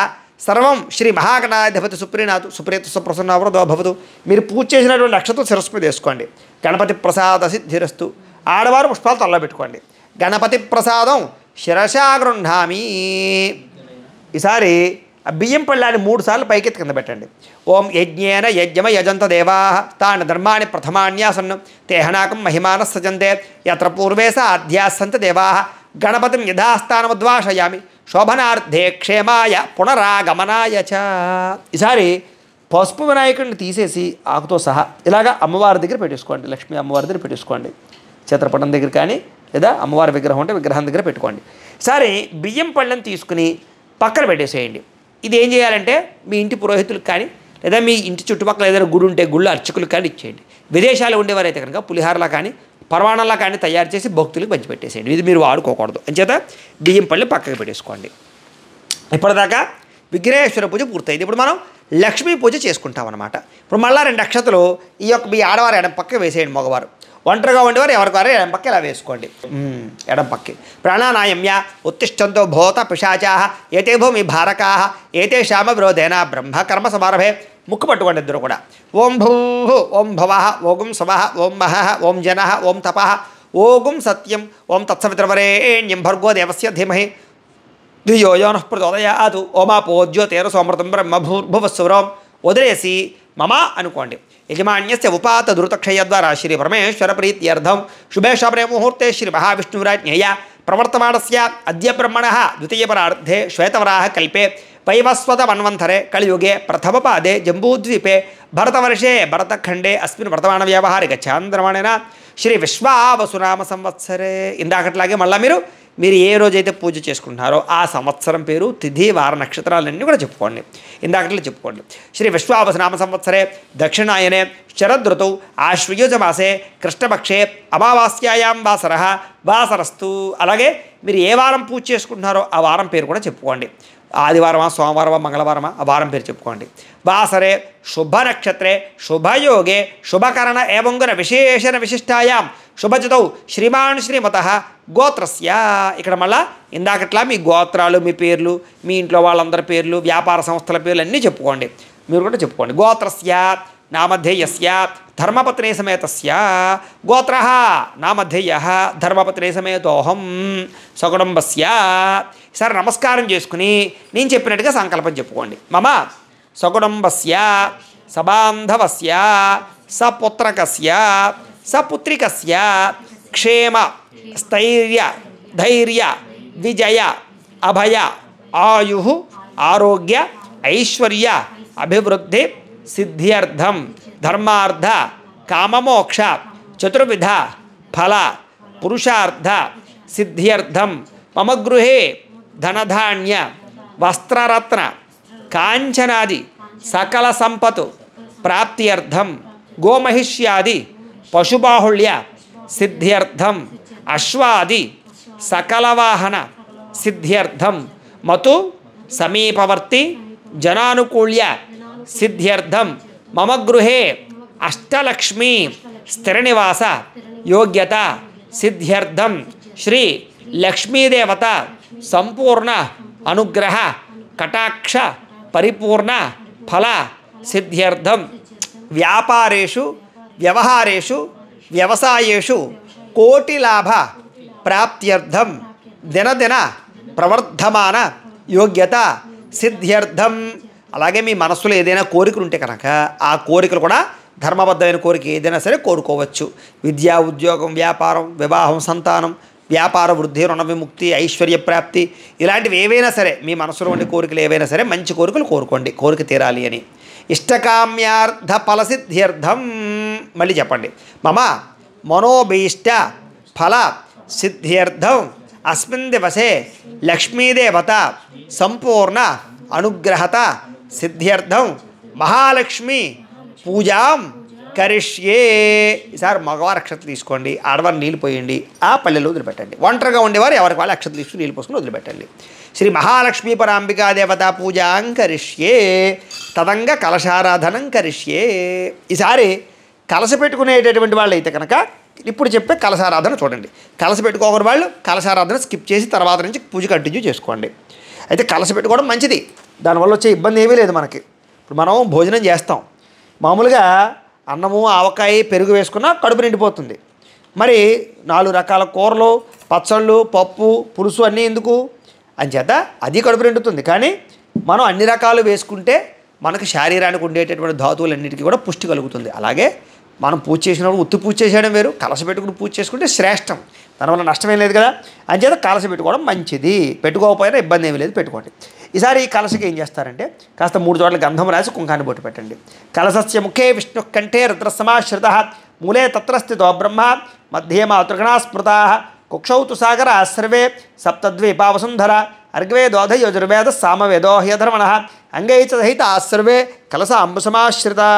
సర్వం శ్రీ మహాగణాధిపతి సుప్రీత సుప్రసన్నవృతో భవతు. మీరు పూజ చేసినటువంటి అక్షతలు శిరస్సు మీద వేసుకోండి. గణపతి ప్రసాద సిద్ధిరస్తు. ఆడవారు పుష్పాలు తల్ల పెట్టుకోండి. గణపతి ప్రసాదం శిరసా గృహ్ణామి. ఈసారి ఆ బియ్యం పళ్ళాన్ని 3 సార్లు పైకెత్తి కింద పెట్టండి. ఓం యజ్ఞేన యజ్ఞమ యజంత దేవా తాని ధర్మాన్ని ప్రథమాన్యాసన్ను తేహనాకం మహిమాన సజంతే యత్ర పూర్వే స ఆధ్యాసంత దేవా గణపతిం యథాస్థానముద్వాషయామి శోభనార్థే క్షేమాయ పునరాగమనాయ చ. ఈసారి పసుపు వినాయకుడిని తీసేసి ఆకుతో సహా ఇలాగా అమ్మవారి దగ్గర పెట్టేసుకోండి. లక్ష్మీ అమ్మవారి దగ్గర పెట్టేసుకోండి. చిత్రపటం దగ్గర కానీ లేదా అమ్మవారి విగ్రహం ఉంటే విగ్రహం దగ్గర పెట్టుకోండి. సరే బియ్యం పళ్ళని తీసుకుని పక్కన పెట్టేసేయండి. ఇది ఏం చేయాలంటే మీ ఇంటి పురోహితులకు కానీ లేదా మీ ఇంటి చుట్టుపక్కల ఏదైనా గుడి ఉంటే గుళ్ళ అర్చకులకు కానీ ఇచ్చేయండి. విదేశాలు ఉండేవారైతే కనుక పులిహారలా కానీ పరమాణంలా కానీ తయారు చేసి భక్తులకు పంచిపెట్టేసేయండి. ఇది మీరు వాడుకోకూడదు. అంచేత బియ్యం పళ్ళు పక్కకి పెట్టేసుకోండి. ఇప్పటిదాకా విఘ్నేశ్వర పూజ పూర్తయింది. ఇప్పుడు మనం లక్ష్మీ పూజ చేసుకుంటాం అన్నమాట. ఇప్పుడు మళ్ళీ 2 అక్షతలు ఈ యొక్క మీ ఆడవారు ఎడం పక్క వేసేయండి. మగవారు ఒంటరిగా ఉండేవారు ఎవరికి వారు ఎడం పక్క ఇలా వేసుకోండి. ఎడం పక్కి ప్రాణానాయమ్య ఉత్తిష్టంతో భూత పిశాచా ఏతే భూమి భారకా ఏతేషామ విరోధేన బ్రహ్మకర్మ సమారభే. ముక్కు పట్టుకోండి ఇద్దరు కూడా. ఓం భూ ఓం భవ ఓం సవ ఓం మహ ఓం జన ఓం తప ఓం సత్యం ఓం తత్సవిత్రవరేణ్యం భర్గో దేవస్య ధీమహి ధియో యో నః ప్రచోదయాత్ ఓమాపోజ్యోతిరసోమృతం బ్రహ్మభూర్భువస్సురం. వదిలేసి మమ అనుకోండి. యజమాన్యస్య ఉపాత దురుతక్షయ ద్వారా శ్రీ పరమేశ్వర ప్రీత్యర్థం శుభే శోభనే ముహూర్తే శ్రీ మహావిష్ణురాజ్ఞయ ప్రవర్తమానస్య అద్య బ్రహ్మణః ద్వితీయపరార్ధే శ్వేతవరాహ కల్పే వైవస్వత మన్వంతరే కలియుగే ప్రథమపాదే జంబూద్వీపే భరతవర్షే భరతఖండే అస్మిన్ వర్తమాన వ్యవహారిక చాంద్రమాణేన శ్రీ విశ్వావసునామ సంవత్సరే. ఇందాకట్లాగే మళ్ళీ మీరు ఏ రోజైతే పూజ చేసుకుంటున్నారో ఆ సంవత్సరం పేరు తిథి వార నక్షత్రాలన్నీ కూడా చెప్పుకోండి. ఇందాకట్లో చెప్పుకోండి. శ్రీ విశ్వావసునామ సంవత్సరే దక్షిణాయనే శరదృతౌ ఆశ్వయుజమాసే కృష్ణపక్షే అమావాస్యాయాం వాసరస్తు. అలాగే మీరు ఏ వారం పూజ చేసుకుంటున్నారో ఆ వారం పేరు కూడా చెప్పుకోండి. ఆదివారమా సోమవారమా మంగళవారమా ఆ వారం పేరు చెప్పుకోండి. వాసరే శుభ నక్షత్రే శుభయోగే శుభకరణ ఏవంగున విశేషణ విశిష్టాయాం శుభజతౌ శ్రీమాన్ శ్రీమతః గోత్రస్య. ఇక్కడ మళ్ళా ఇందాకట్లా మీ గోత్రాలు మీ పేర్లు మీ ఇంట్లో వాళ్ళందరి పేర్లు వ్యాపార సంస్థల పేర్లు అన్నీ చెప్పుకోండి. మీరు కూడా చెప్పుకోండి. గోత్రస్య నామధేయస్య ధర్మపత్ని సమేతస్య గోత్ర నామధేయ ధర్మపత్ని సమేతోహం సకుటుంబస్య. సరే నమస్కారం చేసుకుని నేను చెప్పినట్టుగా సంకల్పం చెప్పుకోండి. మమ సకుటుంబస్య సబాంధవస్య సపుత్రకస్య సపుత్రికస్య క్షేమ స్థైర్య ధైర్య విజయ అభయ ఆయు ఆరోగ్య ఐశ్వర్య అభివృద్ధి సిద్ధ్యర్థం ధర్మార్థ కామమోక్ష చతుర్విధ ఫల పురుషార్థ సిద్ధ్యర్థం మమ గృహే ధనధాన్య వస్త్రరత్న కాంచనాది సకల సంపతు ప్రాప్త్యర్థం గోమహిష్యాది పశుబాహుళ్య సిద్ధ్యర్థం అశ్వాది సకలవాహన సిద్ధ్యర్థం మతు సమీపవర్తి జనానుకూల్య సిద్ధ్యర్థం మమ గృహే అష్టలక్ష్మీ స్థిరనివాస యోగ్యత సిద్ధ్యర్థం శ్రీ లక్ష్మీదేవత సంపూర్ణ అనుగ్రహ కటాక్ష పరిపూర్ణ ఫల సిద్ధ్యర్థం వ్యాపారేషు వ్యవహారేషు వ్యవసాయేషు కోటిలాభ ప్రాప్త్యర్థం దినదిన ప్రవర్ధమాన యోగ్యత సిద్ధ్యర్థం. అలాగే మీ మనస్సులో ఏదైనా కోరికలు ఉంటే కనుక ఆ కోరికలు కూడా ధర్మబద్ధమైన కోరిక ఏదైనా సరే కోరుకోవచ్చు. విద్య, ఉద్యోగం, వ్యాపారం, వివాహం, సంతానం, వ్యాపార వృద్ధి, రుణ విముక్తి, ఐశ్వర్య ప్రాప్తి, ఇలాంటివి ఏవైనా సరే మీ మనసులో ఉండే కోరికలు ఏవైనా సరే మంచి కోరికలు కోరుకోండి, కోరిక తీరాలి అని. ఇష్టకామ్యార్థ ఫలసిద్ధ్యర్థం. మళ్ళీ చెప్పండి. మమ మనోభీష్ట ఫల సిద్ధ్యర్థం అస్మిన్ దివసే లక్ష్మీదేవత సంపూర్ణ అనుగ్రహత సిద్ధ్యర్థం మహాలక్ష్మి పూజాం కరిష్యే. ఈసారి మగవారు అక్షతలు తీసుకోండి, ఆడవారు నీళ్ళు పోయండి, ఆ పల్లెలో వదిలిపెట్టండి. ఒంటరిగా ఉండేవారు ఎవరికి వాళ్ళు అక్షతలు తీసుకుని నీళ్ళు పోసుకుని వదిలిపెట్టండి. శ్రీ మహాలక్ష్మీ పరాంబికా దేవత పూజాం కరిష్యే తదంగ కలశారాధనం కరిష్యే. ఈసారి కలశ పెట్టుకునేటటువంటి వాళ్ళు అయితే కనుక ఇప్పుడు చెప్పే కలశారాధన చూడండి. కలశ పెట్టుకోకూడని వాళ్ళు కలశారాధన స్కిప్ చేసి తర్వాత నుంచి పూజ కంటిన్యూ చేసుకోండి. అయితే కలశ పెట్టుకోవడం మంచిది, దానివల్ల వచ్చే ఇబ్బంది ఏమీ లేదు మనకి. ఇప్పుడు మనం భోజనం చేస్తాం, మామూలుగా అన్నము, ఆవకాయ, పెరుగు వేసుకున్నా కడుపు నిండిపోతుంది. మరి 4 రకాల కూరలు, పచ్చళ్ళు, పప్పు, పులుసు అన్నీ ఎందుకు అంచేత అది కడుపు నిండుతుంది. కానీ మనం అన్ని రకాలు వేసుకుంటే మనకు శారీరానికి ఉండేటటువంటి ధాతువులన్నిటికీ కూడా పుష్టి కలుగుతుంది. అలాగే మనం పూజ చేసినప్పుడు ఉత్తి పూజ చేసేయడం వేరు, కలశ పెట్టుకుని పూజ చేసుకుంటే శ్రేష్టం, దానివల్ల నష్టమేం లేదు కదా. అంచేత కలశ పెట్టుకోవడం మంచిది, పెట్టుకోకపోయినా ఇబ్బంది ఏమీ లేదు, పెట్టుకోండి. ఈసారి ఈ కలశకి ఏం చేస్తారంటే కాస్త 3 చోట్ల గంధం రాసి కుంకాన్ని బొట్టు పెట్టండి. కలశస్య ముఖే విష్ణు కంఠే రుద్రసమాశ్రిత మూలే తత్ర స్థితో బ్రహ్మ మధ్యే మాతృగణా స్మృతా కుక్షౌ తు సాగర సర్వే సప్తద్వీపావసుంధర అర్గ్వేదోధ యజుర్వేద సామవేదో హ్యధర్మణ అంగై చ సహిత సర్వే కలశ అంబుసమాశ్రితా.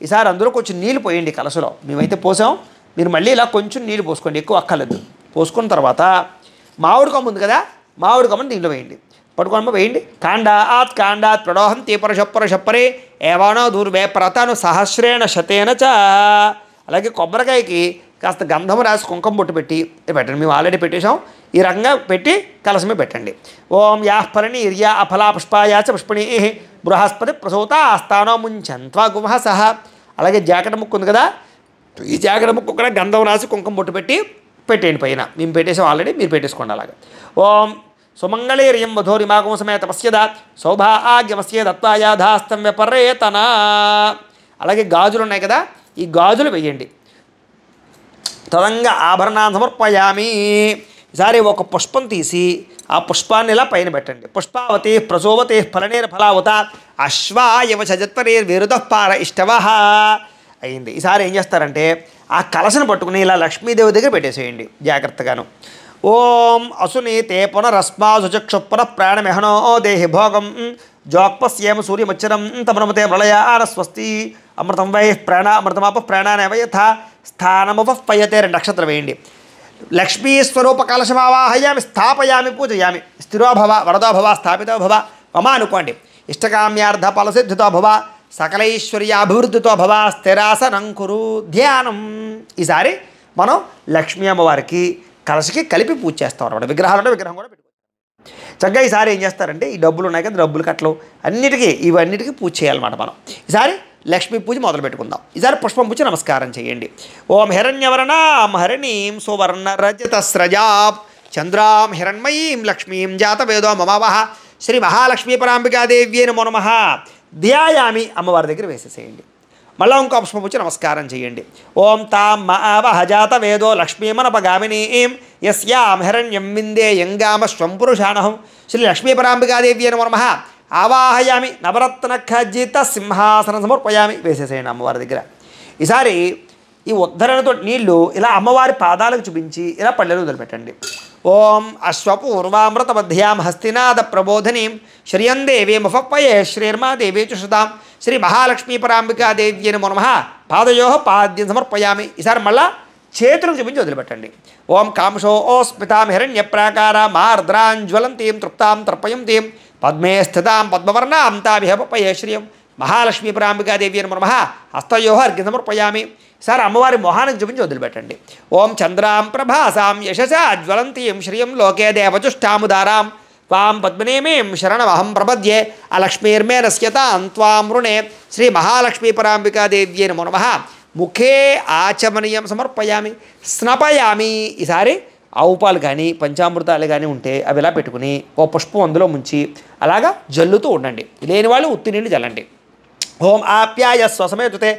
ఈసారి అందులో కొంచెం నీళ్ళు పోయండి కలశలో. మేమైతే పోసాం, మీరు మళ్ళీ ఇలా కొంచెం నీళ్ళు పోసుకోండి, ఎక్కువ అక్కర్లేదు. పోసుకున్న తర్వాత మామిడి కొమ్మ ఉంది కదా, మామిడి కొమ్మని దీంట్లో వేయండి, పట్టుకోమ్మ వేయండి. కాండాత్ కాండాత్ ప్రడోహం తీపర షప్పరే ఏవానో దూర్వే ప్రతను సహస్రేణ శతేన చ. అలాగే కొబ్బరికాయకి కాస్త గంధం రాసి కుంకుమ బొట్టు పెట్టి పెట్టండి. మేము ఆల్రెడీ పెట్టేశాం, ఈ రకంగా పెట్టి కలసమే పెట్టండి. ఓం యాహ్పరణి ఇర్యా అఫలా పుష్పాయాచ పుష్పణి బృహస్పతి ప్రసూత ఆస్థానో ముంచంత్వా గుమహ సహ. అలాగే జాకెట్ ముక్కు ఉంది కదా, ఈ జాకెట్ ముక్కు కూడా గంధం రాసి కుంకుమ బొట్టు పెట్టి పెట్టేయండి పైన. మేము పెట్టేసాం ఆల్రెడీ, మీరు పెట్టేసుకోండి. అలాగే ఓం సుమంగళేర్యం వధోరిమాగం సమేత పశ్యద సౌభాగ్యమస్య దత్వాయాధాస్తం వ్యపరేతన. అలాగే గాజులు ఉన్నాయి కదా, ఈ గాజులు వేయండి. తదంగా ఆభరణాన్ని సమర్పయామి. ఈసారి ఒక పుష్పం తీసి ఆ పుష్పాన్ని ఇలా పైన పెట్టండి. పుష్పావతి ప్రసోవతే ఫలనేర్ ఫలావత అశ్వాయవ చజత్వరేర్ విరుదపార ఇష్టవ అయింది. ఈసారి ఏం చేస్తారంటే ఆ కలశను పట్టుకుని ఇలా లక్ష్మీదేవి దగ్గర పెట్టేసేయండి జాగ్రత్తగాను. ఓం అసునీతే పునరస్మాసుచక్షుపున ప్రాణమెహనో దేహి భోగం జోక్పస్యేమ సూర్యమచ్చరం తమనమతే ప్రళయాన స్వస్తి అమృతం వై ప్రాణ అమృతమాప ప్రాణానేవ యథా స్థానముపయతే. 2 నక్షత్రం వేయండి. లక్ష్మీ స్వరూప కలశమావాహయామి స్థాపయామి పూజయామి. స్థిరో భవ వరదో భవ స్థాపితో భవ మమ అనుకోండి. ఇష్టకామ్యార్థ ఫలసిద్ధితో భవ సకలైశ్వర్యాభివృద్ధితో భవ స్థిరాసనం కురు ధ్యానం. ఈసారి మనం లక్ష్మీ అమ్మవారికి కలశకి కలిపి పూజ చేస్తాం అన్నమాట. విగ్రహాలు అంటే విగ్రహం కూడా పెట్టుకోవచ్చు. చక్కగా ఈసారి ఏం చేస్తారంటే ఈ డబ్బులు ఉన్నాయి కదా, డబ్బులు కట్టలు అన్నిటికీ ఇవన్నిటికీ పూజ చేయాలన్నమాట. మనం ఈసారి లక్ష్మీ పూజ మొదలు పెట్టుకుందాం. ఈసారి పుష్పం పూజ నమస్కారం చేయండి. ఓం హిరణ్యవర్ణాం హరిణీం సువర్ణ రజత స్రజాం చంద్రాం హిరణ్మయీం లక్ష్మీం జాతవేదో మమావహ శ్రీ మహాలక్ష్మీ పరాంబికాదేవ్యే నమో నమః. ధ్యాయామి అమ్మవారి దగ్గర వేసేసేయండి. మళ్ళీ ఇంకో పుష్పం పూజ నమస్కారం చేయండి. ఓం తాం మావహ జాతవేదో లక్ష్మీమనపగామినీం యస్యాం హిరణ్యం విందే యంగామ స్వంపురుషాణహం శ్రీ లక్ష్మీ పరాంబికాదేవ్యే నమో నమః. ఆవాహయామి నవరత్న ఖచ్చిత సింహాసనం సమర్పయామి. వేసేసేయండి అమ్మవారి దగ్గర. ఈసారి ఈ ఉద్ధరణతో నీళ్లు ఇలా అమ్మవారి పాదాలకు చూపించి ఇలా పళ్ళెలు వదిలిపెట్టండి. ఓం అశ్వపూర్వామృత మధ్యాం హస్తినాద ప్రబోధనీం శ్రియం దేవీ ముఫప్పయే శ్రీర్మా దేవీ చుషతాం శ్రీ మహాలక్ష్మీ పరాంబికాదేవ్యే నమో నమః. పాదయో పాద్యం సమర్పయామి. ఈసారి మళ్ళా చేతులకు చూపించి వదిలిపెట్టండి. ఓం కాంశో ఓస్మితాం హిరణ్య ప్రాకార మార్ద్రాంజ్వలంతీం తృప్తాం తర్పయంతీం పద్మే స్థితాం పద్మవర్ణాం తామిహపయే శ్రియం మహాలక్ష్మీ పరాంబికాదేవ్యే నమో నమః. హస్తయో అర్ఘ్యం సమర్పయామి. సార్ అమ్మవారి మొహానికి చూపించి వదిలిపెట్టండి. ఓం చంద్రాం ప్రభాసాం యశసా జ్వలంతీం శ్రియం లోకే దేవచుష్టాముదారాం త్వాం పద్మనేమీం శరణమహం ప్రపద్యే అలక్ష్మీర్మే నశ్యతాం త్వాం రుణే శ్రీ మహాలక్ష్మీ పరాంబికాదేవ్యే నమో నమః. ముఖే ఆచమనీయం సమర్పయామి స్నపయామి. ఈసారి ఆవు పాలు కానీ పంచామృతాలు కానీ ఉంటే అవి ఇలా పెట్టుకుని ఓ పుష్పం అందులో ముంచి అలాగా జల్లుతూ ఉండండి. లేని వాళ్ళు ఉత్తి నీళ్ళు జల్లండి. ఓం ఆప్యాయ స్వసమేతుతే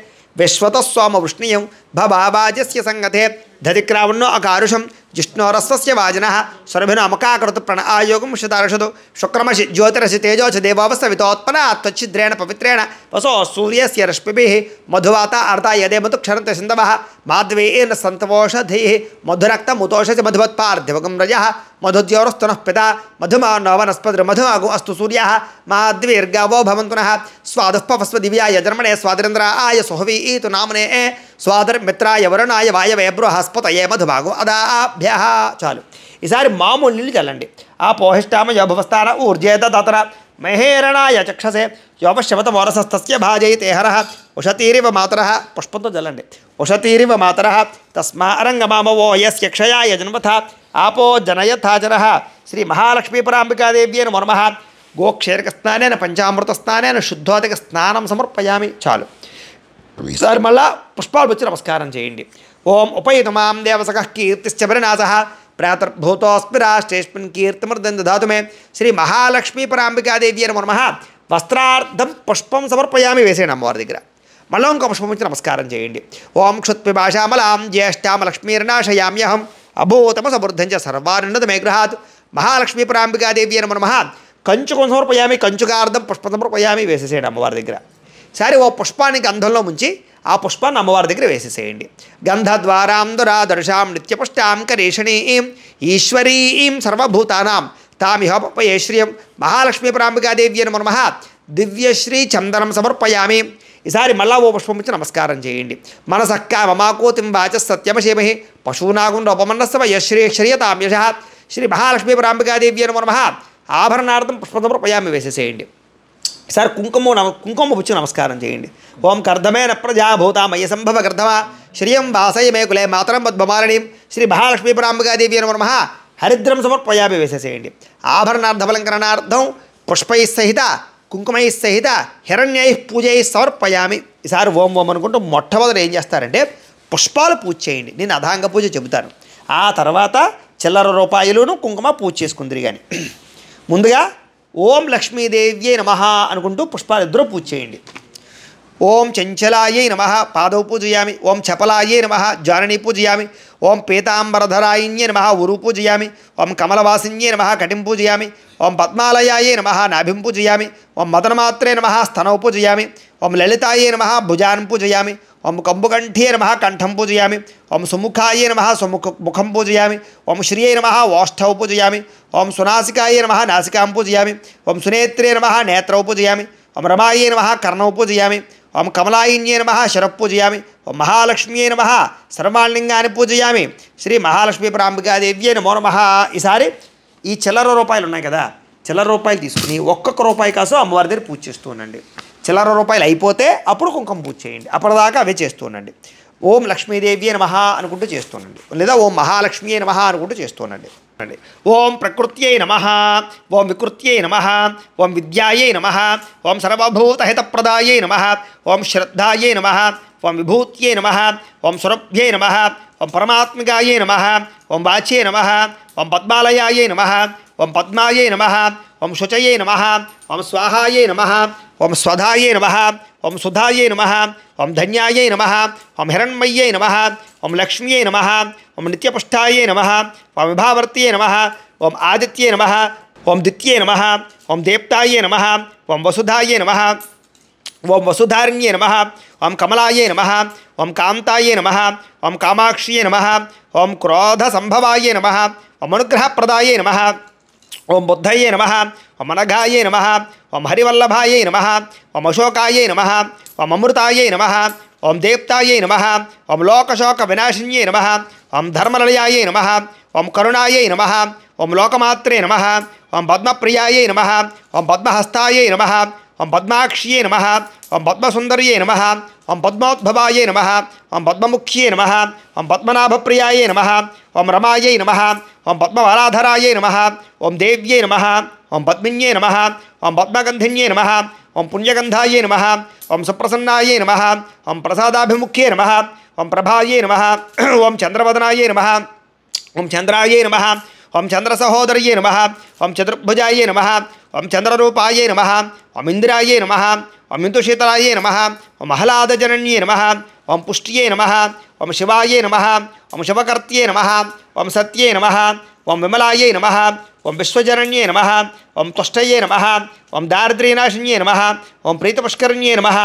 విశ్వత స్వామ వృష్ణీయం భబాబాజస్య సంగతే దధిక్రావణో అకారుషం జిష్ణోరస్య వాజన స్వరభిన అమకాకృత ప్రణ్ ఆయోగం శతార్షదు శుక్రమసి జ్యోతిరసి తేజోచ దేవావస్థ వితోత్పన త్వచ్చిద్రేణ పవిత్రేణ వసో సూర్యస్య రశ్మిభిః మధువాత అర్ధ యదే మధు క్షరంత సింధవః మాధ్వేన సంతవోషధైః మధురక్తముతోషసి మధువత్పార్థివగం రజః మధుద్యోరస్తునః పితా మధుమానో వనస్పతిర్ మధుమాగో అస్తు సూర్యః మాద్వీర్గావో భవంతునః స్వాదుఃపవస్వ దివ్యాయ జన్మనే స్వాదిరేంద్రాయ సుహవీతు నామనే స్వాదర్మిత్రాయ వరుణాయ వాయవే బృహస్పతయే మధుభాగో అదాభ్య. చాలు. ఈసారి మామూలు నీళ్ళు చల్లండి. ఆ పోహిష్టామ యోభవస్థాన ఊర్జేత తతర మహేరణాయ చక్షసే యోపశవత మోరసస్తస్య భాజయితే హరః ఉషతీరివ మాతరః. పుష్పంతో చల్లండి. ఉషతీరివ మాతరః తస్మా అరంగమామవో యస్య క్షయాయ జన్మథ ఆపో జనయథాచరః. శ్రీ మహాలక్ష్మీపరాంబికాదేవ్యే నమో నమః. గోక్షేరక స్నానేన పంచామృత స్నానేన శుద్ధోదక స్నానం సమర్పయామి. చాలు. ఈసారి మళ్ళా పుష్పాలు వచ్చి నమస్కారం చేయండి. ఓం ఉపయుతమాం దేవసక కీర్తిశ్చ పరినాశః ప్రాతర్భూతోస్మి రాష్ట్రేస్మిన్ కీర్తిమర్దం దదాతు మే. శ్రీ మహాలక్ష్మీపరాంబికాదేవి నమో నమః. వస్త్రార్థం పుష్పం సమర్పయామి. వేసేయండి అమ్మవారి దగ్గర. మళ్ళీ ఇంకో పుష్పం వచ్చి నమస్కారం చేయండి. ఓం క్షుత్పిపాశామలాం జ్యేష్ఠామ లక్ష్మీర్నాశయామ్యహం అభూతమ సమృద్ధం చ సర్వానున్నత మే గృహాత్. మహాలక్ష్మీపరాంబికాదేవి నమో నమః. కంచుకం సమర్పయామి. కంచుకార్థం పుష్పం సమర్పయామి. వేసేసేయండి అమ్మవారి దగ్గర. సరే, ఓ పుష్పాన్ని గంధంలో ముంచి ఆ పుష్పాన్ని అమ్మవారి దగ్గర వేసేసేయండి. గంధద్వారాం దురాదర్శాం నిత్యపుష్టాం కరేషణీం ఈశ్వరీం సర్వభూతానాం తామిహోపయే శ్రియం మహాలక్ష్మీపరాంబికాదేవి నమో నమః. దివ్యశ్రీ చందనం సమర్పయామి. ఈసారి మళ్ళా ఓ పుష్పం ఇచ్చి నమస్కారం చేయండి. మనసక్కా మమాకోతిం వాచ సత్యమశేమహి పశూనాగుం రూపమన్నస్వ యశ్రీ శ్రియతాం యశః. శ్రీ మహాలక్ష్మీపరాంబికాదేవి నమో నమః. ఆభరణార్థం పుష్పం సమర్పయామి. వేసేసేయండి. ఈసారి కుంకుమ పుచ్చి నమస్కారం చేయండి. ఓం కర్ధమేన ప్రజాభూతామయ సంభవ కర్ధమ శ్రియం వాసయ మే కులే మాతరం పద్మమాలినీం. శ్రీ మహాలక్ష్మీపరాంబికాదేవి నమో నమః. హరిద్రం సమర్పయామి. వేసేసేయండి. ఆభరణార్థమలంకరణార్థం పుష్పై సహిత కుంకుమై సహిత హిరణ్యై పూజై సమర్పయామి. ఈసారి ఓం ఓం అనుకుంటూ మొట్టమొదటి ఏం చేస్తారంటే పుష్పాలు పూజ చేయండి. నేను అధాంగ పూజ చెబుతాను. ఆ తర్వాత చిల్లర రూపాయలును కుంకుమ పూజ చేసుకుందిరి. కానీ ముందుగా ఓం లక్ష్మీదేవ్యై నమః అనుకుంటూ పుష్పాలు ఇద్దరూ పూజ చేయండి. ఓం చంచలాయై నమః పాదౌ పూజయామి. ఓం చపలాయై నమః జాననీ పూజయామి. ఓం పీతాంబరధరాయిన్యై నమః ఉరు పూజయామి. ఓం కమలవాసిన్యై నమః కటిం పూజయామి. ఓం పద్మాలయాయై నమః నాభిం పూజయామి. ఓం మదనమాత్రే నమః స్తనౌ పూజయామి. ఓం లలితాయై నమః భుజాన్ పూజయామి. ఓం కంబుకంఠ్యై నమః కంఠం పూజయామి. ఓం సుముఖాయై నమః ముఖం పూజయామి. ఓం శ్రియై నమః ఓష్ఠౌ పూజయామి. ఓం సునాసికాయై నమః నాసికాం పూజయామి. ఓం సునేత్రే నమః నేత్రౌ పూజయామి. ఓం రమాయై నమః కర్ణౌ పూజయామి. ఓం కమలాయిన్యై నమః శరః పూజయామి. ఓం మహాలక్ష్మ్యై నమః సర్వాణిలింగాన్ని పూజయామి. శ్రీ మహాలక్ష్మీపరాంబికాదేవ్యై నమో నమః. ఈసారి ఈ చిల్లర రూపాయలు ఉన్నాయి కదా, చిల్లర రూపాయలు తీసుకుని ఒక్కొక్క రూపాయి కోసం అమ్మవారి దగ్గర పూజ చేస్తూ ఉండండి. చిల్లర రూపాయలు అయిపోతే అప్పుడు కుంకుమ పూజ చేయండి. అప్పటిదాకా అవే చేస్తూ ఉండండి. ఓం లక్ష్మీదేవి నమః అనుకుంటూ చేస్తుండండి, లేదా ఓం మహాలక్ష్మి నమః అనుకుంటూ చేస్తుండండి. ఓం ప్రకృత్యై నమః. ఓం వికృత్యై నమః. ఓం విద్యాయై నమః. ఓం సర్వభూతహితప్రదాయై నమః. ఓం శ్రద్ధాయై నమః. ఓం విభూత్యై నమః. ఓం సురభ్యై నమః. ఓం పరమాత్మికాయై నమః. ఓం వాచ్యై నమః. ఓం పద్మాలయాయై నమః. ఓం పద్మాయై నమః. ఓం శుచయై నమః. ఓం స్వాహాయై నమః. ఓం స్వధాయై నమః. ఓం సుధాయై నమః. ఓం ధన్యాయై నమః. ఓం హిరణ్మయ్యై నమః. ఓం లక్ష్మ్యై నమః. ఓం నిత్యపుష్టాయై నమః. ఓం విభావర్త్యై నమః. ఓం ఆదిత్యై నమః. ఓం దిత్యై నమః. ఓం దేప్తాయై నమః. ఓం వసుధాయై నమః. ఓం వసుధారిణ్యై నమః. ఓం కమలాయై నమః. ఓం కాంతాయై నమః. ఓం కామాక్ష్యై నమః. ఓం క్రోధ సంభవాయై నమః. ఓం అనుగ్రహప్రదాయై నమః. ఓం బుద్ధయే నమః. ఓం అనఘాయే నమః. ఓం హరివల్లభాయై నమః. ఓం అశోకాయై నమః. ఓం అమృతాయై నమః. ఓం దేప్తాయై నమః. ఓం లోకశోక వినాశిన్యై నమః. ఓం ధర్మలయాయై నమః. ఓం కరుణాయై నమః. ఓం లోకమాత్రే నమః. ఓం పద్మప్రియాయై నమః. ఓం పద్మహస్తాయై నమః. ఓం పద్మాక్ష్యై నమః. ఓం పద్మసుందర్యై నమః. ఓం పద్మోద్భవాయై నమః. ఓం పద్మముఖ్యై నమః. ఓం పద్మనాభప్రియాయై నమః. ఓం రమాయై నమః. ఓం పద్మవరాధరాయై నమః. ఓం దేవ్యై నమః. ఓం పద్మిన్యై నమః. ఓం పద్మగంధిన్యై నమః. ఓం పుణ్యగంధాయై నమః. ఓం సుప్రసన్నాయై నమః. ఓం ప్రసాదాభిముఖ్యై నమః. ఓం ప్రభాయై నమః. ఓం చంద్రవదనాయై నమః. ఓం చంద్రాయే నమః, ఓం చంద్రసహోదర్యే నమః, ఓం చతుర్భుజాయే నమః, ఓం చంద్రరూపాయే నమః, ఓం ఇందిరాయే నమః, ఓం ఇందుశీతలాయే నమః, ఓం ఆహ్లాదజనన్యే నమః, ఓం పుష్ట్యే నమః, ఓం శివాయే నమః, ఓం శివకర్త్యే నమః, ఓం సత్యే నమః, ఓం విమలాయే నమః, ఓం విశ్వజనన్యే నమః, ఓం తుష్టయే నమః, ఓం దారిద్ర్యనాశిన్యే నమః, ఓం ప్రీతపుష్కరిణ్యే నమః,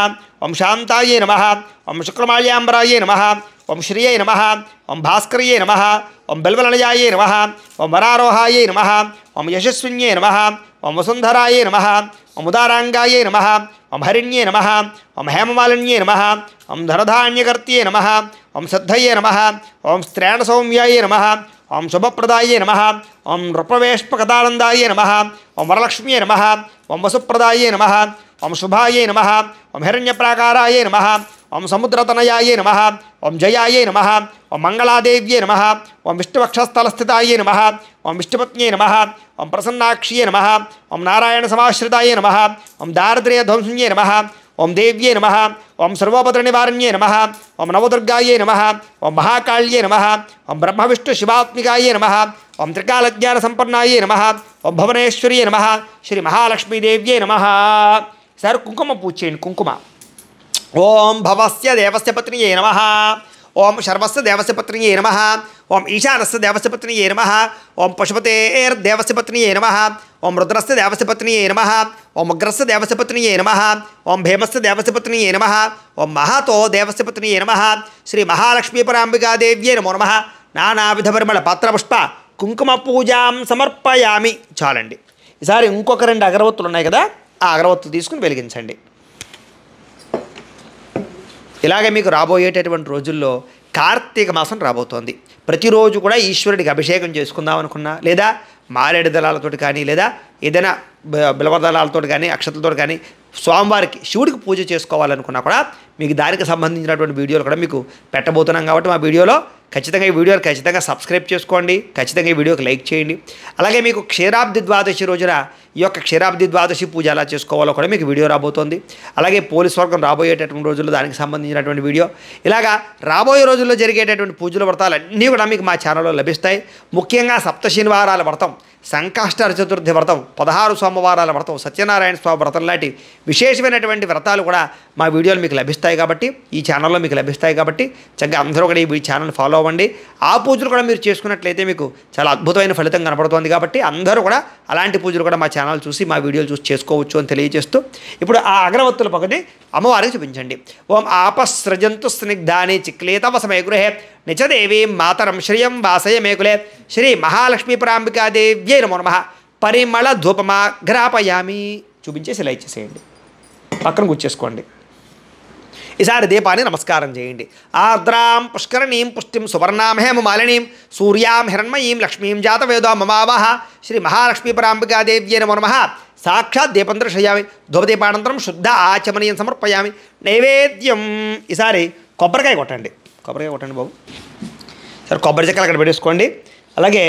ఓం శాంతాయే నమః, ఓం శుక్రమాల్యాంబరాయే నమః, ఓం శ్రియే నమః, ఓం భాస్కర్యే నమః, ఓం బల్వలనయాయే నమః, ఓం వరారోహాయే నమః, ఓం యశస్విన్యే నమః, ఓం వసుంధరాయే నమః, ఓం ఉదారాంగాయే నమః, ఓం హరిణ్యే నమః, ఓం హేమమాలిన్యే నమః, ఓం ధనధాన్యకర్త్యే నమః, ఓం సిద్ధయే నమః, ఓం శ్రేణసౌమ్యాయే నమః, ఓం శుభప్రదాయే నమః, ఓం నృపవేష్పకదానందాయే నమః, ఓం వరలక్ష్మ్యే నమః, ఓం వసుప్రదాయే నమః, ఓం శుభాయే నమః, ఓం హిరణ్యప్రాకారాయే నమః, ఓం సముద్రతనయాయే నమః, ఓం జయాయే నమః, ఓం మంగళాదేవ్యే నమః, ఓం విష్ణువక్షస్థలస్థితాయే నమః, ఓం విష్ణుపత్న్యే నమః, ఓం ప్రసన్నాక్ష్యే నమః, ఓం నారాయణ సమాశ్రితాయే నమః, ఓం దారిద్ర్యధ్వంసన్యే నమః, ఓం దేవ్యే నమః, ఓం సర్వోపద్రనివారణ్యే నమః, ఓం నవదుర్గాయే నమః, ఓం మహాకాళ్యే నమః, ఓం బ్రహ్మవిష్ణు శివాత్మికాయే నమః, ఓం త్రికాలజ్ఞాన సంపన్నాయే నమః, ఓం భువనేశ్వర్యే నమః, శ్రీ మహాలక్ష్మీదేవ్యే నమః. సార్ కుంకుమ పూజ చేయండి. కుంకుమ ఓం భవస్య దేవస్య పత్నియే నమః, ఓం శర్వస్య దేవస్య పత్నియే నమః, ఓం ఈశానస్య దేవస్య పత్నియే నమః, ఓం పశుపతేర్దేవస్య పత్నియే నమః, ఓం రుద్రస్య దేవస్య పత్నియే నమః, ఓం ఉగ్రస్య దేవస్య పత్నియే నమః, ఓం భీమస్య దేవస్య పత్నియే నమః, ఓం మహాతో దేవస్య పత్నియే నమః, శ్రీ మహాలక్ష్మీపరాంబికాదేవ్యే నమో నమః. నానావిధ పరిమళ పాత్రపుష్ప కుంకుమ పూజాం సమర్పయామి. చాలండి. ఈసారి ఇంకొక 2 అగరవత్తులు ఉన్నాయి కదా, ఆ అగరవత్తులు తీసుకుని వెలిగించండి. ఇలాగే మీకు రాబోయేటటువంటి రోజుల్లో కార్తీక మాసం రాబోతోంది. ప్రతిరోజు కూడా ఈశ్వరుడికి అభిషేకం చేసుకుందాం అనుకున్నా, లేదా మారేడు దళాలతోటి కానీ, లేదా ఏదైనా బిలవదళాలతో కానీ, అక్షతలతో కానీ స్వామివారికి శివుడికి పూజ చేసుకోవాలనుకున్నా కూడా మీకు దానికి సంబంధించినటువంటి వీడియోలు కూడా మీకు పెట్టబోతున్నాం. కాబట్టి మా వీడియోలో ఖచ్చితంగా ఈ వీడియోని ఖచ్చితంగా సబ్స్క్రైబ్ చేసుకోండి, ఖచ్చితంగా ఈ వీడియోకి లైక్ చేయండి. అలాగే మీకు క్షీరాబ్ది ద్వాదశి రోజున ఈ యొక్క క్షీరాబ్ది ద్వాదశి పూజ ఎలా చేసుకోవాలో కూడా మీకు వీడియో రాబోతోంది. అలాగే పోలీస్ వర్గం రాబోయేటటువంటి రోజుల్లో దానికి సంబంధించినటువంటి వీడియో, ఇలాగా రాబోయే రోజుల్లో జరిగేటటువంటి పూజల వ్రతాలు అన్నీ కూడా మీకు మా ఛానల్లో లభిస్తాయి. ముఖ్యంగా సప్తశనివారాల వ్రతం, సంకష్టహర చతుర్థి వ్రతం, 16 సోమవారాల వ్రతం, సత్యనారాయణ స్వామి వ్రతం లాంటి విశేషమైనటువంటి వ్రతాలు కూడా మా వీడియోలు మీకు లభిస్తాయి. కాబట్టి ఈ ఛానల్లో మీకు లభిస్తాయి. కాబట్టి చక్కగా అందరూ కూడా ఈ ఛానల్ ఫాలో అవ్వండి. ఆ పూజలు కూడా మీరు చేసుకున్నట్లయితే మీకు చాలా అద్భుతమైన ఫలితం కనపడుతుంది. కాబట్టి అందరూ కూడా అలాంటి పూజలు కూడా మా ఛానల్ చూసి, మా వీడియోలు చూసి చేసుకోవచ్చు అని తెలియజేస్తూ, ఇప్పుడు ఆ అగరవత్తుల పక్కనే అమ్మవారికి చూపించండి. ఓం ఆపస్రజంతు స్నిగ్ధాని చిక్లేతవసమయ గృహే నిచదేవీం మాతరం శ్రియం వాసయ మేకులే శ్రీ మహాలక్ష్మీపరాంబికాదేవ్యై నమో నమః. పరిమళ ధూపమా గ్రాపయామి. చూపించేసి లైక్ చేసేయండి, పక్కన కూర్చేసుకోండి. ఈసారి దీపాన్ని నమస్కారం చేయండి. ఆర్ద్రాం పుష్కరణీం పుష్టిం సువర్ణాం హేమమాలినీం సూర్యాం హిరణ్మయీం లక్ష్మీం జాతవేదో మమావహ శ్రీ మహాలక్ష్మీపరాంబికాదేవ్యై నమో నమః. సాక్షాత్ దీపం దర్శయామి. ధూపదీపానంతరం శుద్ధ ఆచమనీయం సమర్పయామి. నైవేద్యం. ఈసారి కొబ్బరికాయ కొట్టండి. కొబ్బరికాయ కొట్టండి బాబు. సరే, కొబ్బరి చెక్కలు అక్కడ పెట్టేసుకోండి. అలాగే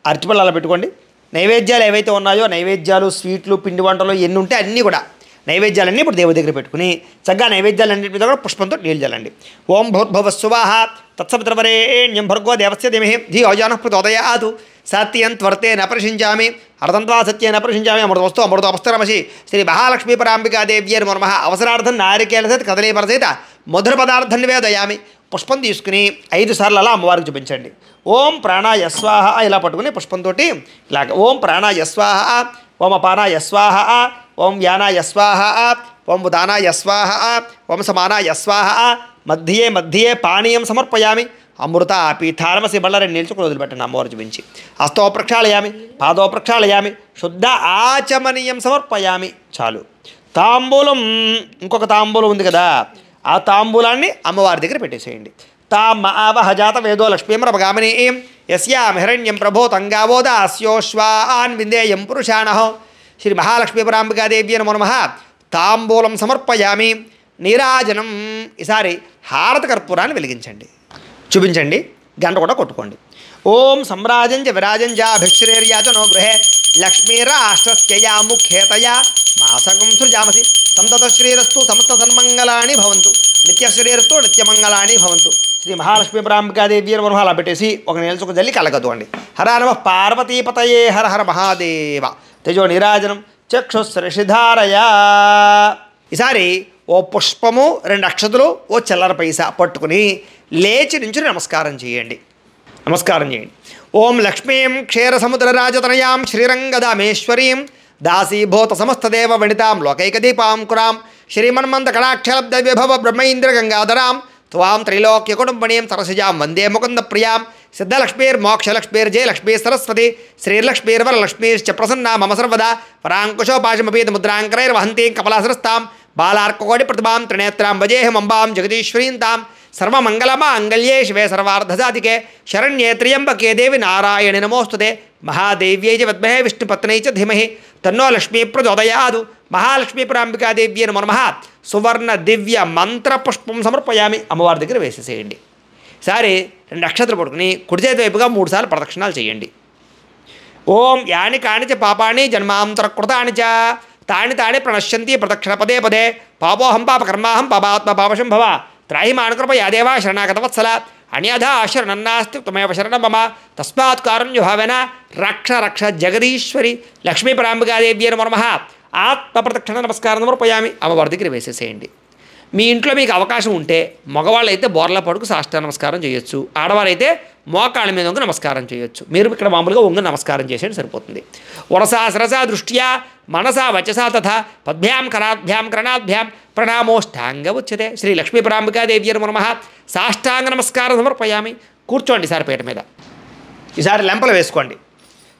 అరటిపళ్ళు పెట్టుకోండి. నైవేద్యాలు ఏవైతే ఉన్నాయో, నైవేద్యాలు, స్వీట్లు, పిండి వంటలు ఎన్ని ఉంటే అన్నీ కూడా నైవేద్యాలన్నీ ఇప్పుడు దేవుడి దగ్గర పెట్టుకుని చక్కగా నైవేద్యాలన్నింటి మీద కూడా పుష్పంతో నీళ్ళు చల్లండి. ఓం భూర్భువస్సువాహ తత్సవితృవరేణ్యం భర్గో దేవస్య ధీమహి ధియో యో ప్రచోదయాత్. సత్యం త్వర్తే నపరిషించామి అర్థంత్వా సత్యే నపరిషించామి అమృతవస్తు అమృతోపస్తరమసి. శ్రీ మహాలక్ష్మీపరాంబికాదేవ్యై నమో నమః. అవసరార్థం నారికేల సహిత కదలీఫల సహిత మధుర పదార్థం నివేదయామి. పుష్పం తీసుకుని 5 సార్లు అలా అమ్మవారికి చూపించండి. ఓం ప్రాణాయ స్వాహ ఇలా పట్టుకుని పుష్పంతో ఇలాగ ఓం ప్రాణాయ స్వాహ, ఓం అపానాయ స్వాహ, ఓం యానాయ స్వాహ, ఓం ఉదానాయ స్వాహ, ఓం సమానాయ స్వాహ. మధ్యే మధ్యే పానీయం సమర్పయామి. అమృత పీఠానమసి బళ్ళ 2 నిల్చుకుని వదిలిపెట్టండి అమ్మవారు చూపించి. హస్తో ప్రక్షాళయామి, పాదో ప్రక్షాళయామి, శుద్ధ ఆచమనీయం సమర్పయామి. చాలు. తాంబూలం, ఇంకొక తాంబూలం ఉంది కదా, ఆ తాంబూలాన్ని అమ్మవారి దగ్గర పెట్టేసేయండి. తామ ఆవహ జాత వేదో లక్ష్మీమరపగామిని యస్యాం హిరణ్యం ప్రభో తంగావోదాస్యోశ్వాన్ విందేయం పురుషాణః. శ్రీ మహాలక్ష్మీపరాంబికాదేవ్యై నమో నమః. తాంబూలం సమర్పయామి. నీరాజనం. ఈసారి హారత కర్పూరాన్ని వెలిగించండి, చూపించండి, గంట కూడా కొట్టుకోండి. ఓం సమ్రాజంచ విరాజంచ అభిశ్రేర్యాచనో గృహే లక్ష్మీరాష్ట్రస్యయా ముఖ్యేతయా మాసకం సృజామసి. సంతత శ్రీరస్తు సమస్త సన్మంగళాని భవంతు. నిత్యశ్రీరస్తు నిత్యమంగళాని భవంతు. శ్రీ మహాలక్ష్మీ పరాంబికాదేవి అని మనం అలా పెట్టేసి ఒక నేలచుక జల్లి కలగదు అండి. హర నమ పార్వతీపతయే హర హర మహాదేవ తేజో నీరాజనం చక్షుశ్రషిధారయా. ఈసారి ఓ పుష్పము 2 అక్షతలు ఓ చిల్లర పైసా పట్టుకుని లేచి నుంచి నమస్కారం చేయండి. నమస్కారం చేయండి. ఓం లక్ష్మీం క్షీరసముద్రరాజతనయాం శ్రీరంగదామేశ్వరీం దాసీభూత సమస్తదేవ వనితాం లోకైకదీపాం కురాం శ్రీమన్మంత కళాక్షలబ్ద విభవ బ్రహ్మైంద్ర గంగాధరాం త్వాం త్రైలోక్యకుటుంబణీం సరసిజాం వందే ముకుంద ప్రియాం సిద్ధలక్ష్మీర్మోక్షలక్ష్మీర్జయ లక్ష్మీ సరస్వతి శ్రీర్లక్ష్మీర్వరలక్ష్మీశ్చ ప్రసన్నా మమ సర్వదా పరాంకుశోపాశమపీత ముద్రాంకరైర్వహంతీం కమలాసరస్తాం బాలార్కోటి ప్రతిభాం త్రినేత్రాం భజేహమంబాం జగదీశ్వరీం తాం సర్వమంగళమాంగళ్యే శివే సర్వార్ధసాధికే శరణ్యే త్ర్యంబకే దేవి నారాయణి నమోస్తుతే మహాదేవ్యై చ విద్మహే విష్ణుపత్నై చ ధీమహి తన్నో లక్ష్మీ ప్రచోదయాదు. మహాలక్ష్మీ పరాంబికాదేవ్యై నమో నమః. సువర్ణ దివ్య మంత్ర పుష్పం సమర్పయామి. అమ్మవారి దగ్గర వేసేసేయండి. సరే 2 అక్షతలు పట్టుకుని కుడి చేతి వైపుగా 3 సార్లు ప్రదక్షిణాలు చేయండి. ఓం యాని కాని చ పాపాని జన్మాంతరకృతాని చ తాని తాని ప్రణశ్యంతి ప్రదక్షిణ పదే పదే పాపోహం పాపకర్మాహం పాపాత్మ పాపశం భవ త్రాహి మానుకృప యాదేవా శరణాగతవత్సల అన్యథా శరణన్నాస్తి త్వమేవ శరణం మమ తస్మాత్ కారుణ్యభావేన రక్ష రక్ష జగదీశ్వరి లక్ష్మీ పరాంబికాదేవ్యై నమో నమః. ఆత్మ ప్రదక్షిణ నమస్కారం సమర్పయామి. అమ్మవారి దగ్గర వేసేసేయండి. మీ ఇంట్లో మీకు అవకాశం ఉంటే మగవాళ్ళు అయితే బోర్ల పడుకు సాష్టాంగ నమస్కారం చేయొచ్చు, ఆడవారైతే మోకాళ్ళ మీద వంగి నమస్కారం చేయొచ్చు. మీరు ఇక్కడ మామూలుగా వంగి నమస్కారం చేసేది సరిపోతుంది. వరసా సరసా దృష్ట్యా మనసా వచసా తథా పద్భ్యాం కరాభ్యాం కరణాభ్యాం ప్రణామోష్టాంగ ఉచ్యతే. శ్రీ లక్ష్మీ పరాంబికాదేవ్యై నమో నమః. సాష్టాంగ నమస్కారం సమర్పయామి. కూర్చోండి ఈసారి పీట మీద. ఈసారి లెంపలు వేసుకోండి.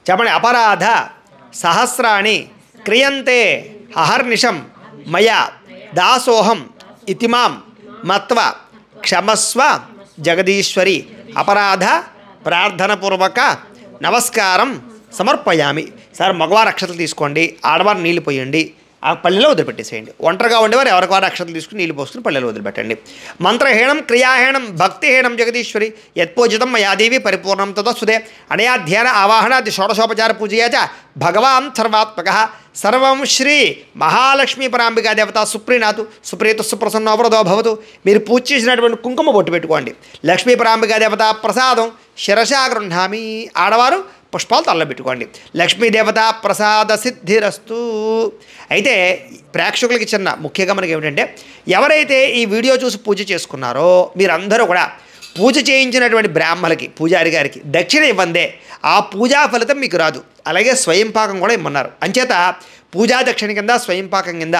చెప్పండి. అపరాధ సహస్రాణి క్రియంతే అహర్నిశం మయా దాసోహం ఇతిమాం మత్వ క్షమస్వ జగదీశ్వరి. అపరాధ ప్రార్థనపూర్వక నమస్కారం సమర్పయామి. సార్ మగవారు అక్షతలు తీసుకోండి, ఆడవారు నీళ్ళు పోయండి, ఆ పల్లెలో వదిలిపెట్టేసేయండి. ఒంటరిగా ఉండేవారు ఎవరికి వారు అక్షతలు తీసుకుని నీళ్ళు పోసుకుని పల్లెలో వదిలిపెట్టండి. మంత్రహీనం క్రియాహీనం భక్తిహీనం జగదీశ్వరి యత్పూజితం మయాదేవి పరిపూర్ణం తదస్తుదే అనయా ధ్యాన ఆవాహనాది షోడశోపచార పూజయా చ భగవాన్ సర్వాత్మక సర్వం శ్రీ మహాలక్ష్మీ పరాంబికా దేవత సుప్రీనాథు సుప్రీత సుప్రసన్నోవరదో భవతు. మీరు పూజ చేసినటువంటి కుంకుమ బొట్టు పెట్టుకోండి. లక్ష్మీ పరాంబికా దేవత ప్రసాదం శిరసా గృహ్ణామి. ఆడవారు పుష్పాలు తల్లబెట్టుకోండి. లక్ష్మీదేవత ప్రసాద సిద్ధిరస్తు. అయితే ప్రేక్షకులకి చిన్న ముఖ్య గమనిక ఏమిటంటే, ఎవరైతే ఈ వీడియో చూసి పూజ చేసుకున్నారో మీరందరూ కూడా పూజ చేయించినటువంటి బ్రాహ్మలకి పూజారి గారికి దక్షిణ ఇవ్వందే ఆ పూజా ఫలితం మీకు రాదు. అలాగే స్వయంపాకం కూడా ఇమ్మన్నారు. అంచేత పూజా దక్షిణ కింద స్వయంపాకం కింద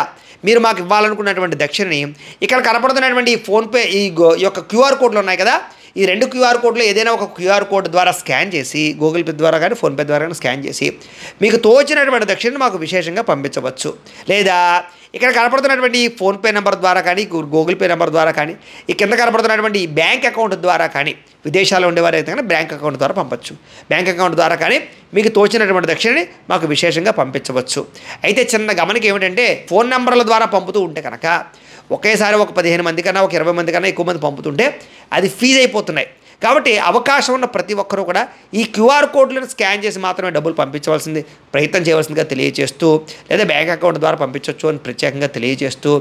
మీరు మాకు ఇవ్వాలనుకున్నటువంటి దక్షిణని ఇక్కడ కనపడుతున్నటువంటి ఈ ఫోన్పే ఈ యొక్క క్యూఆర్ కోడ్లు ఉన్నాయి కదా, ఈ 2 క్యూఆర్ కోడ్లు ఏదైనా ఒక క్యూఆర్ కోడ్ ద్వారా స్కాన్ చేసి గూగుల్ పే ద్వారా కానీ ఫోన్పే ద్వారా కానీ స్కాన్ చేసి మీకు తోచినటువంటి దక్షిణను మాకు విశేషంగా పంపించవచ్చు. లేదా ఇక్కడ కనపడుతున్నటువంటి ఈ ఫోన్పే నెంబర్ ద్వారా కానీ గూగుల్ పే నెంబర్ ద్వారా కానీ ఈ కింద కనపడుతున్నటువంటి ఈ బ్యాంక్ అకౌంట్ ద్వారా కానీ విదేశాల్లో ఉండేవారు అయితే కానీ బ్యాంక్ అకౌంట్ ద్వారా పంపచ్చు. బ్యాంక్ అకౌంట్ ద్వారా కానీ మీకు తోచినటువంటి దక్షిణని మాకు విశేషంగా పంపించవచ్చు. అయితే చిన్న గమనిక ఏమిటంటే, ఫోన్ నెంబర్ల ద్వారా పంపుతూ ఉంటే కనుక ఒకేసారి ఒక 15 మంది కన్నా ఒక 20 మంది కన్నా ఎక్కువ మంది పంపుతుంటే అది ఫీజు అయిపోతున్నాయి. కాబట్టి అవకాశం ఉన్న ప్రతి ఒక్కరూ కూడా ఈ క్యూఆర్ కోడ్లను స్కాన్ చేసి మాత్రమే డబ్బులు పంపించవలసింది ప్రయత్నం చేయవలసిందిగా తెలియజేస్తూ, లేదా బ్యాంక్ అకౌంట్ ద్వారా పంపించవచ్చు అని ప్రత్యేకంగా తెలియజేస్తూ,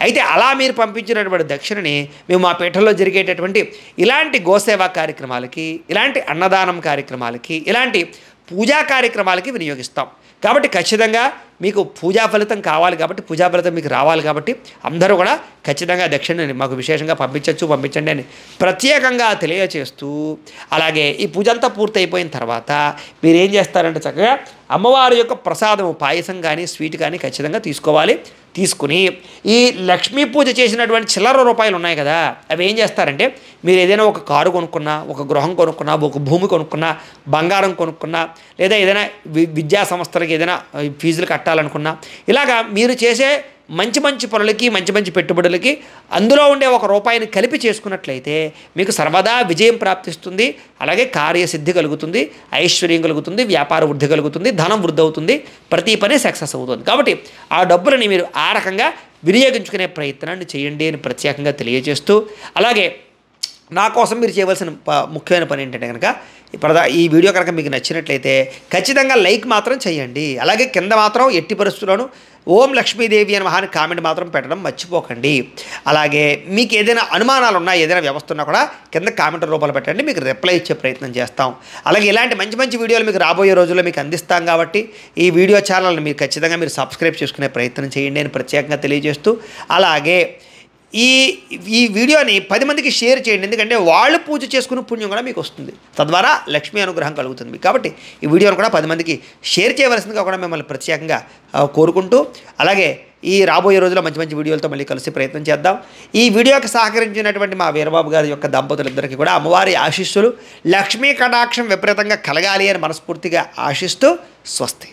అయితే అలా మీరు పంపించినటువంటి దక్షిణని మేము మా పీఠంలో జరిగేటటువంటి ఇలాంటి గోసేవా కార్యక్రమాలకి, ఇలాంటి అన్నదానం కార్యక్రమాలకి, ఇలాంటి పూజా కార్యక్రమాలకి వినియోగిస్తాం. కాబట్టి ఖచ్చితంగా మీకు పూజా ఫలితం కావాలి కాబట్టి, పూజా ఫలితం మీకు రావాలి కాబట్టి అందరూ కూడా ఖచ్చితంగా దక్షిణని మాకు విశేషంగా పంపించండి అని ప్రత్యేకంగా తెలియచేస్తూ, అలాగే ఈ పూజ అంతా పూర్తయిపోయిన తర్వాత మీరు ఏం చేస్తారంటే చక్కగా అమ్మవారి యొక్క ప్రసాదం పాయసం కానీ స్వీట్ కానీ ఖచ్చితంగా తీసుకోవాలి. తీసుకుని ఈ లక్ష్మీ పూజ చేసినటువంటి చిల్లర రూపాయలు ఉన్నాయి కదా, అవి ఏం చేస్తారంటే మీరు ఏదైనా ఒక కారు కొనుక్కున్నా, ఒక గృహం కొనుక్కున్నా, ఒక భూమి కొనుక్కున్నా, బంగారం కొనుక్కున్నా, లేదా ఏదైనా విద్యా సంస్థలకి ఏదైనా ఫీజులు కట్టాలనుకున్నా, ఇలాగా మీరు చేసే మంచి మంచి పనులకి, మంచి మంచి పెట్టుబడులకి అందులో ఉండే ఒక రూపాయిని కలిపి చేసుకున్నట్లయితే మీకు సర్వదా విజయం ప్రాప్తిస్తుంది. అలాగే కార్యసిద్ధి కలుగుతుంది, ఐశ్వర్యం కలుగుతుంది, వ్యాపార వృద్ధి కలుగుతుంది, ధనం వృద్ధి అవుతుంది, ప్రతి పని సక్సెస్ అవుతుంది. కాబట్టి ఆ డబ్బులని మీరు ఆ రకంగా వినియోగించుకునే ప్రయత్నాన్ని చేయండి అని ప్రత్యేకంగా తెలియజేస్తూ, అలాగే నా కోసం మీరు చేయవలసిన ముఖ్యమైన పని ఏంటంటే కనుక ఈ వీడియో కనుక మీకు నచ్చినట్లయితే ఖచ్చితంగా లైక్ మాత్రం చేయండి. అలాగే కింద మాత్రం ఎట్టి పరిస్థితుల్లోనూ ఓం లక్ష్మీదేవి అని మహాని కామెంట్ మాత్రం పెట్టడం మర్చిపోకండి. అలాగే మీకు ఏదైనా అనుమానాలు ఉన్నా, ఏదైనా వ్యవస్థ ఉన్నా కూడా కింద కామెంట్ రూపంలో పెట్టండి, మీకు రిప్లై ఇచ్చే ప్రయత్నం చేస్తాం. అలాగే ఇలాంటి మంచి మంచి వీడియోలు మీకు రాబోయే రోజుల్లో మీకు అందిస్తాం కాబట్టి ఈ వీడియో ఛానల్ని మీరు ఖచ్చితంగా మీరు సబ్స్క్రైబ్ చేసుకునే ప్రయత్నం చేయండి అని ప్రత్యేకంగా తెలియజేస్తూ, అలాగే ఈ వీడియోని 10 మందికి షేర్ చేయండి. ఎందుకంటే వాళ్ళు పూజ చేసుకునే పుణ్యం కూడా మీకు వస్తుంది, తద్వారా లక్ష్మీ అనుగ్రహం కలుగుతుంది. కాబట్టి ఈ వీడియోని కూడా 10 మందికి షేర్ చేయవలసిందిగా కూడా మిమ్మల్ని ప్రత్యేకంగా కోరుకుంటూ, అలాగే ఈ రాబోయే రోజుల్లో మంచి మంచి వీడియోలతో మళ్ళీ కలిసి ప్రయత్నం చేద్దాం. ఈ వీడియోకి సహకరించినటువంటి మా వీరబాబు గారి యొక్క దంపతులిద్దరికీ కూడా అమ్మవారి ఆశీస్సులు, లక్ష్మీ కటాక్షం విపరీతంగా కలగాలి అని మనస్ఫూర్తిగా ఆశిస్తూ స్వస్తి.